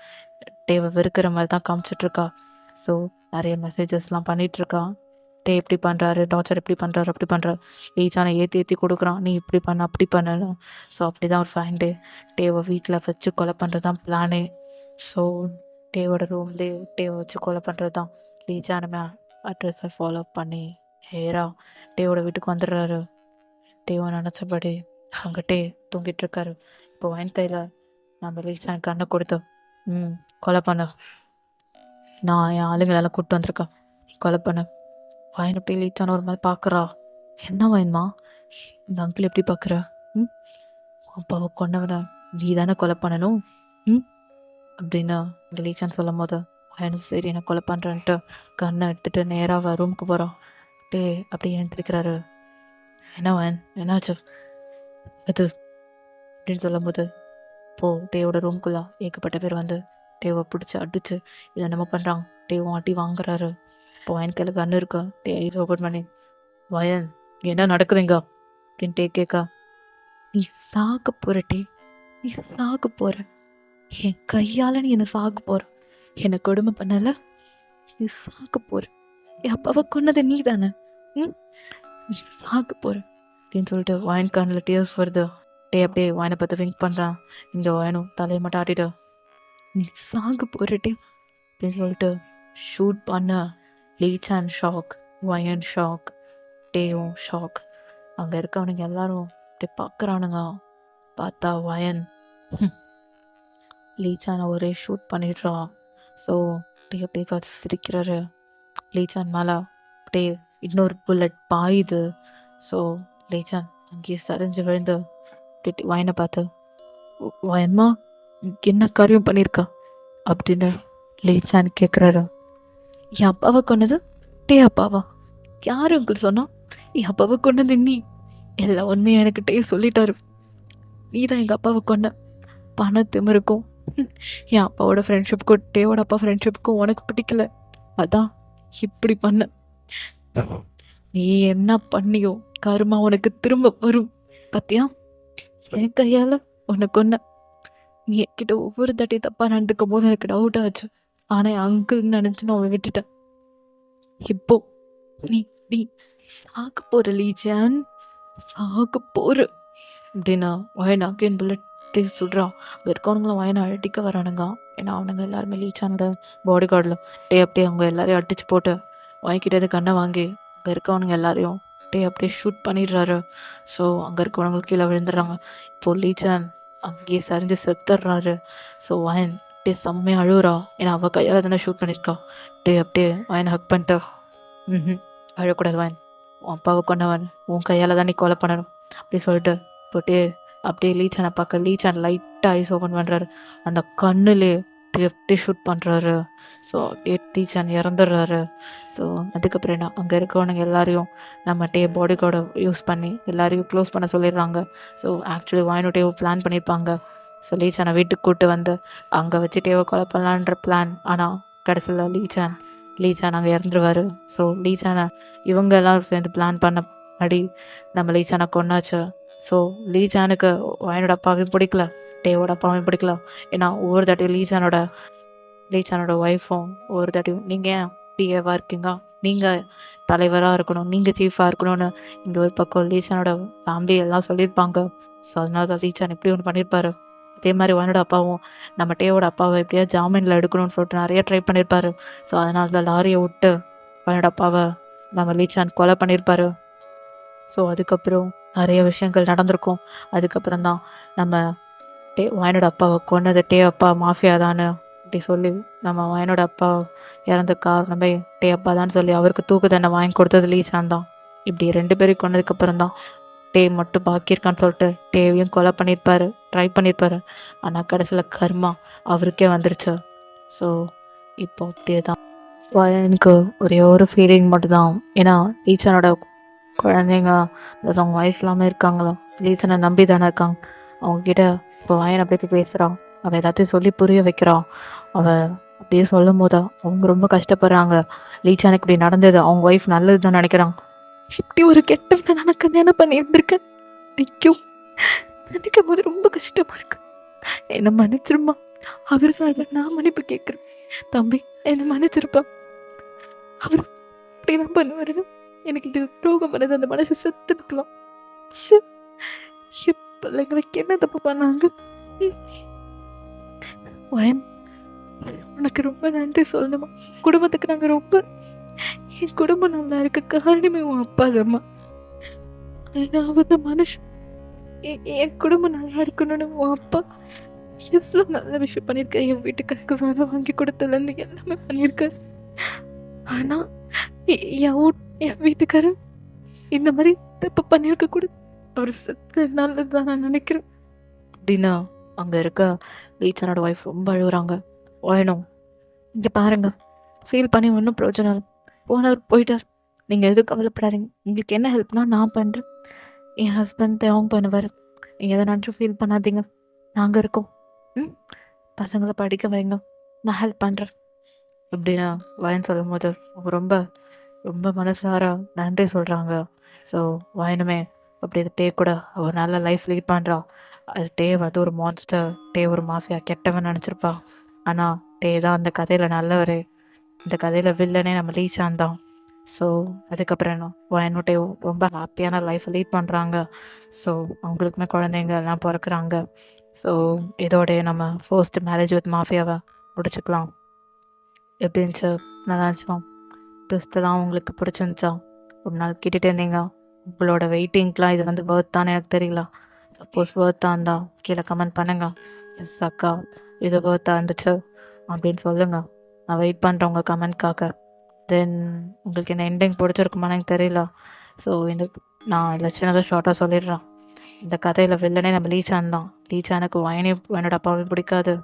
டேவை வெறுக்கிற மாதிரி தான் காமிச்சிட்ருக்கா. ஸோ நிறைய மெசேஜஸ்லாம் பண்ணிகிட்ருக்கா. டே இப்படி பண்ணுறாரு, டார்ச்சர் இப்படி பண்ணுறாரு, அப்படி பண்ணுறாரு, லீச்சானை ஏற்றி கொடுக்குறான், நீ இப்படி பண்ண அப்படி பண்ணணும். ஸோ அப்படி தான் ஒரு ஃபைன் டேவை வீட்டில் வச்சு கொலை பண்ணுறது தான் பிளானே. ஸோ டேவோட ரூம்லேயே டேவை வச்சு கொலை பண்ணுறது தான். லீச்சானுமே அட்ரஸை ஃபாலோ பண்ணி ஹேரா டேவோட வீட்டுக்கு வந்துடுறாரு. டேவை நினச்சபடி அங்கே டே தூங்கிட்டு இருக்காரு. இப்போ வயன் கையில் நம்ம லீச்சான் கண்ணை கொடுத்து கொலை பண்ண, நான் என் ஆளுங்களெல்லாம் கூப்பிட்டு வந்திருக்கேன், நீ கொலை பண்ண. வயன் அப்படி லீச்சான ஒரு மாதிரி பார்க்குறா. என்ன வயன்மா இந்த அங்கிள் எப்படி பார்க்குற? அப்பாவை கொண்டவனை நீ தானே கொலை பண்ணணும் அப்படின்னு இந்த லீச்சான் சொல்லும் போது வயனும் சரி நான் கொலை பண்ணுறேன்ட்டு கண்ணை எடுத்துகிட்டு நேராக ரூமுக்கு போகிறான். அப்படியே எழுந்திருக்கிறாரு. என்ன வயன் என்னாச்சு அது அப்படின்னு சொல்லும் போது டேவோட ரூம்குள்ளே ஏகப்பட்ட பேர் வந்து டேவை பிடிச்சி அடிச்சு இதை நம்ம பண்ணுறாங்க. டேவும் அடி வாங்குறாரு. இப்போ வயன் கையில் கண்ணு இருக்கு. டே ஐஸ் ஓப்பன் பண்ணி, வயன் என்ன நடக்குதுங்க அப்படின்னு டே கேட்க, நீ சாக போற டே, நீ சாக போற, என் கையால் நீ என்னை சாக போற, என்னை கொடுமை பண்ணல, நீ சாக போற, என் அப்பாவை கொன்னது நீ தானே, நீ சாக போற அப்படின்னு சொல்லிட்டு வயன் கண்ணில் டியர்ஸ் வருது. டே அப்படியே வயனை பார்த்து விங்க் பண்ணுறான். இங்கே வயனும் தலையை மட்டும் ஆட்டிட்டு, நீ சாக போறட்டே அப்படின்னு சொல்லிட்டு ஷூட் பண்ண. லீச்சான் ஷாக், வயன் ஷாக், டேவும் ஷாக். அங்கே இருக்கவனுங்க எல்லாரும் அப்படியே பார்க்குறானுங்க. பார்த்தா வயன் லீச்சானை ஒரே ஷூட் பண்ணிடுறான். ஸோ டே அப்படியே பார்த்து சிரிக்கிறாரு. லீச்சான் மேலே அப்படியே இன்னொரு புல்லட் பாயுது. ஸோ லீச்சான் அங்கேயே சரிஞ்சு விழுந்து வயனை பார்த்து, வயன்மா என்ன காரியம் பண்ணியிருக்கா அப்படின்னு லீச்சான் கேட்குறாரு. என் அப்பாவை கொன்னது டே அப்பாவா? யாரு உங்களுக்கு சொன்னா? என் அப்பாவை கொன்னது நீ. எல்லா உண்மையும் எனக்கு டே சொல்லிட்டாரு. நீ தான் எங்கள் அப்பாவை கொன்ன. பண திமிருக்கும் என் அப்பாவோட ஃப்ரெண்ட்ஷிப்புக்கும் டேவோட அப்பா ஃப்ரெண்ட்ஷிப்புக்கும் உனக்கு பிடிக்கல, அதான் இப்படி பண்ண. நீ என்ன பண்ணியோ கருமா உனக்கு திரும்ப வரும். பார்த்தியா, என் கையால் உனக்கு கொன்ன. நீ என்கிட்ட ஒவ்வொரு தட்டையும் தப்பாக நடந்துக்கும் போது எனக்கு டவுட் ஆச்சு. ஆனால் என் அங்கிள்னு நினச்சி நான் அவளை விட்டுட்டேன். இப்போ நீ நீ சாக போகிற லீச்சான், சாக போகிற அப்படின்னா வயனா அகேன் புல்லட் சுடுறான். அங்கே இருக்கவனுங்களும் வயனை அடிக்க வரானுங்க. ஏன்னா அவனுங்க எல்லாருமே லீச்சானோட பாடி கார்டில் அப்படியே அவங்க எல்லாரையும் அடிச்சு போட்டு வாங்கிக்கிட்டது கண்ணை வாங்கி அங்கே இருக்கவனுங்க எல்லாரையும் அப்படியே ஷூட் பண்ணிடுறாரு. ஸோ அங்கே இருக்கவனுங்களுக்கு கீழே விழுந்துடுறாங்க. இப்போ லீச்சான் அங்கேயே சரிஞ்சு செத்துடுறாரு. ஸோ வயன் செம்மையாக அழுகுறா. ஏன்னா அவள் கையால் தானே ஷூட் பண்ணியிருக்கா. அப்படியே வயனை ஹக் பண்ணிட்டு, அழக்கூடாது வயன், உன் அப்பாவை கொண்டவன் உன் கையால் தான் நீ கொலை பண்ணணும் அப்படி சொல்லிட்டு அப்படியே லீச்சானை பார்க்க லீச்சான் லைட்டாக ஐஸ் ஓப்பன் பண்ணுறாரு. அந்த கண்ணுலே அப்படியே ஷூட் பண்ணுறாரு. ஸோ அப்படியே லீச்சான் இறந்துடுறாரு. ஸோ அதுக்கப்புறம் என்ன, அங்கே இருக்கவனுங்க எல்லாரையும் நம்ம பாடி கார்டை யூஸ் பண்ணி எல்லாரையும் க்ளோஸ் பண்ண சொல்லிடுறாங்க. ஸோ ஆக்சுவலி வயனு டேவை பிளான் பண்ணியிருப்பாங்க. ஸோ லீச்சானை வீட்டுக்கு கூப்பிட்டு வந்து அங்கே வச்சு டேவை கொலை பண்ணலான்ற பிளான். ஆனால் கடைசியில் லீச்சான் அங்கே இறந்துருவார். ஸோ லீச்சானை இவங்க எல்லாம் சேர்ந்து பிளான் பண்ண படி நம்ம லீச்சானை கொண்டாச்சு. ஸோ லீச்சானுக்கு வயனோட அப்பாவையும் பிடிக்கல, டேவோட அப்பாவையும் பிடிக்கல. ஏன்னா ஒவ்வொரு தாட்டியும் லீச்சானோட ஒய்ஃபும் ஒவ்வொரு தாட்டியும் நீங்கள் ஏன் பிஏவாக இருக்கீங்க, நீங்கள் தலைவராக இருக்கணும், நீங்கள் சீஃபாக இருக்கணும்னு இங்கே ஒரு பக்கம் லீச்சானோட ஃபேமிலி எல்லாம் சொல்லியிருப்பாங்க. ஸோ அதனால தான் லீச்சான் இப்படி ஒன்று பண்ணியிருப்பாரு. அதே மாதிரி வயனோட அப்பாவும் நம்ம டேவோட அப்பாவை எப்படியா ஜாமீனில் எடுக்கணும்னு சொல்லிட்டு நிறைய ட்ரை பண்ணியிருப்பாரு. ஸோ அதனால தான் லாரியை விட்டு வயனோட அப்பாவை நம்ம லீச்சான் கொலை பண்ணியிருப்பாரு. ஸோ அதுக்கப்புறம் நிறைய விஷயங்கள் நடந்திருக்கும். அதுக்கப்புறம் தான் நம்ம வயனோட அப்பாவை கொன்னது அப்பா மாஃபியா தானே அப்படி சொல்லி நம்ம வயனோட அப்பா இறந்த காரணமே அப்பா தான் சொல்லி அவருக்கு தூக்கு தண்டனை வாங்கி கொடுத்தது லீச்சான் தான். இப்படி 2 பேரையும் கொன்னதுக்கப்புறம் தான் மட்டும் பாக்கியிருக்கான்னு சொல்லிட்டு டேவையும் கொலை ட்ரை பண்ணியிருப்பாரு. ஆனால் கடைசியில் கர்மா அவருக்கே வந்துருச்சு. ஸோ இப்போ அப்படியே தான் எனக்கு ஒரே ஒரு ஃபீலிங் மட்டும்தான். ஏன்னா லீச்சானோட குழந்தைங்க ப்ளஸ் அவங்க ஒய்ஃப் எல்லாமே இருக்காங்களா, லீச்சனை நம்பி தானே இருக்காங்க. அவங்கக்கிட்ட இப்போ வயன் அப்படியே பேசுகிறான், அவள் எல்லாத்தையும் சொல்லி புரிய வைக்கிறான். அவள் அப்படியே சொல்லும் போதா அவங்க ரொம்ப கஷ்டப்படுறாங்க. லீச்சானுக்கு இப்படி நடந்தது அவங்க ஒய்ஃப் நல்லது தான் நினைக்கிறாங்க. இப்படி ஒரு கெட்டவனை நான் கல்யாணம் பண்ணி இருந்திருக்கேன், ஐயோ! நினைக்கும்போது ரொம்ப கஷ்டமா இருக்கு. என்ன மன்னிச்சிரும்மா. அவர் சார்பா நான் மன்னிப்பு கேட்குறேன். தம்பி என்ன மன்னிச்சிருப்பா. அவர் இப்படிலாம் பண்ணுவாருன்னு எனக்கு இது துரோகம் பண்ணது அந்த மனசு செத்துருக்கலாம். ச்சே! என் பிள்ளைங்களுக்கு என்ன தப்பு பண்ணாங்க? ம். வயன் உனக்கு ரொம்ப நன்றி சொல்லணுமா. குடும்பத்துக்கு நாங்க ரொம்ப என் குடும்பம் நல்லா இருக்க காரணமே உன் அப்பா தாம்மா. ஏன்னா அவன் தான் மனுஷன். என் குடும்பம் நல்லா இருக்கணும்னு உன் அப்பா எவ்வளோ நல்ல விஷயம் பண்ணியிருக்காரு. என் வீட்டுக்காருக்கு வேலை வாங்கி கொடுத்ததுலேருந்து எல்லாமே பண்ணியிருக்காரு. ஆனா என் வீட்டுக்காரர் இந்த மாதிரி தப்பு பண்ணியிருக்க கூட அவர் செத்து நல்லதுதான் நான் நினைக்கிறேன் அப்படின்னா அங்கே இருக்க லீச்சனோட ஒய்ஃப் ரொம்ப அழுகுறாங்க. வேணும் இங்கே பாருங்க, ஃபீல் பண்ணி ஒன்றும் பிரயோஜனம் இல்லை. போனவர் போயிட்டார். நீங்கள் எதுவும் கவலைப்படாதீங்க. உங்களுக்கு என்ன ஹெல்ப்னா நான் பண்ணுறேன். என் ஹஸ்பண்ட் தேவம் பண்ணுவார். நீங்கள் எதனாச்சும் ஃபீல் பண்ணாதீங்க. நாங்கள் இருக்கோம். ம் பசங்களை படிக்க வைங்க, நான் ஹெல்ப் பண்ணுறேன் எப்படின்னா வயன் சொல்லும் போது அவங்க ரொம்ப ரொம்ப மனசார நன்றி சொல்கிறாங்க. ஸோ வயனுமே அப்படி இது டே கூட அவள் நல்ல லைஃப் லீட் பண்ணுறா. அது டே வந்து ஒரு மான்ஸ்டர், டே ஒரு மாஃபியா கெட்டவன் நினச்சிருப்பா. ஆனால் டே தான் அந்த கதையில் நல்லவர். இந்த கதையில் வில்லனே நம்ம லீச்சான் தான். ஸோ அதுக்கப்புறம் என்ன வயனும் டே ரொம்ப ஹாப்பியான லைஃப்பை லீட் பண்ணுறாங்க. ஸோ அவங்களுக்குமே குழந்தைங்க எல்லாம் பிறக்கிறாங்க. ஸோ இதோடைய நம்ம ஃபர்ஸ்ட் மேரேஜ் வித் மாஃபியாவை முடிச்சுக்கலாம். எப்படி இருந்துச்சு? நல்லா இருந்துச்சா? ட்விஸ்ட்டெல்லாம் உங்களுக்கு பிடிச்சிருந்துச்சா? ஒரு நாள் கேட்டுகிட்டே இருந்தீங்க. உங்களோட வெயிட்டிங்க்கெலாம் இது வந்து ஒர்த்தான்னு எனக்கு தெரியல. சப்போஸ் ஒர்த்தாக இருந்தால் கீழே கமெண்ட் பண்ணுங்கள். எஸ் அக்கா இது ஒர்த்தாக இருந்துச்சு அப்படின்னு சொல்லுங்கள். நான் வெயிட் பண்ணுறேன் உங்கள் கமெண்ட்காக. தென் உங்களுக்கு இந்த எண்டிங் பிடிச்சிருக்குமான்னு எனக்கு தெரியல. ஸோ நான் இதில் சின்னதாக ஷார்ட்டாக சொல்லிடுறேன். இந்த கதையில் வில்லனே நம்ம லீச்சான் தான். லீச்சானுக்கு வயனையும் என்னோட அப்பாவையும் பிடிக்காது.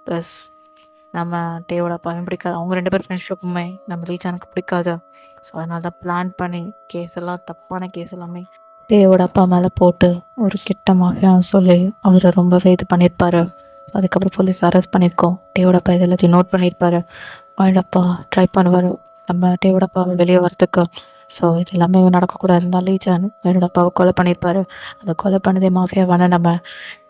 ப்ளஸ் நம்ம டேவோட அப்பாவையும் பிடிக்காது. அவங்க 2 பேர் ஃப்ரெண்ட்ஷிப்புமே நம்ம லீச்சானுக்கு பிடிக்காது. ஸோ அதனால தான் பிளான் பண்ணி கேஸ் எல்லாம் தப்பான கேஸ் எல்லாமே டேவோட அப்பா மேலே போட்டு ஒரு கெட்ட மாஃபியான்னு சொல்லி அவரை ரொம்பவே இது பண்ணியிருப்பாரு. அதுக்கப்புறம் போலீஸ் அரெஸ்ட் பண்ணியிருக்கோம். டேவோட அப்பா இது எல்லாத்தையும் நோட் பண்ணியிருப்பாரு. அவனோட அப்பா ட்ரை பண்ணுவார் நம்ம டேவோட அப்பாவை வெளியே வரத்துக்கு. ஸோ இது எல்லாமே நடக்கக்கூடாது இருந்தாலும் லீச்சான் என்னோட அப்பாவை கொலை பண்ணியிருப்பாரு. அந்த கொலை பண்ணதே மாஃபியாவான நம்ம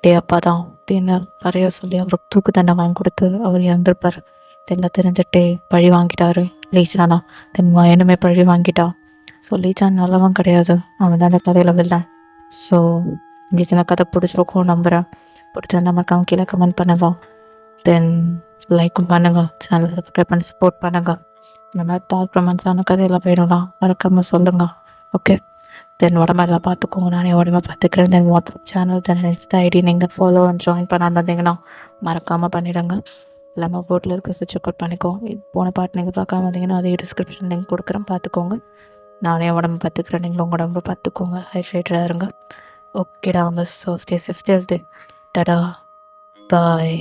டே அப்பா தான் அப்படின்னு நிறைய சொல்லி அவருக்கு தூக்கு தண்டனை வாங்கி கொடுத்து அவர் இறந்துருப்பார். இதெல்லாம் தெரிஞ்சுட்டே பழி வாங்கிட்டாரு லீச்சானா. தென் வயனுமே பழி வாங்கிட்டா. ஸோ லீச்சான் நல்லவன் கிடையாது, அவன் தான் அந்த கதையில் வில்லன். ஸோ உங்களுக்கு இந்த கதை பிடிச்சிருக்கும் நம்புகிறேன். பிடிச்சிருந்தா மறக்காம கீழே கமெண்ட் பண்ணுங்கள். தென் லைக்கும் பண்ணுங்கள், சேனலை சப்ஸ்கிரைப் பண்ணி சப்போர்ட் பண்ணுங்கள். இந்த மாதிரி டார்க் ரொமான்ஸான கதையெல்லாம் வேணும்னா மறக்காமல் சொல்லுங்கள். ஓகே, தென் உடம்பெல்லாம் பார்த்துக்கோங்க. நானே உடம்ப பார்த்துக்கிறேன். தென் வாட்ஸ்அப் சேனல், தென் இன்ஸ்டா ஐடி நீங்கள் ஃபாலோ அண்ட் ஜாயின் பண்ணாமல் இருந்தீங்கன்னா மறக்காமல் பண்ணிவிடுங்க. இல்லாமல் போர்ட்டில் இருக்க சுவிட்ச் அவுட் பண்ணிக்கோங்க. போன பாட்டு நீங்கள் பார்க்காம இருந்தீங்கன்னா அதே டிஸ்கிரிப்ஷன் லிங்க் கொடுக்குறேன், பார்த்துக்கோங்க. நானே உடம்பு பார்த்துக்கிறேன், நீங்களும் உங்கள் உடம்பு பார்த்துக்கோங்க. ஹைட்ரேட்டடாக இருங்க. ஓகேடா miss. So stay safe, stay healthy. டடா பாய்.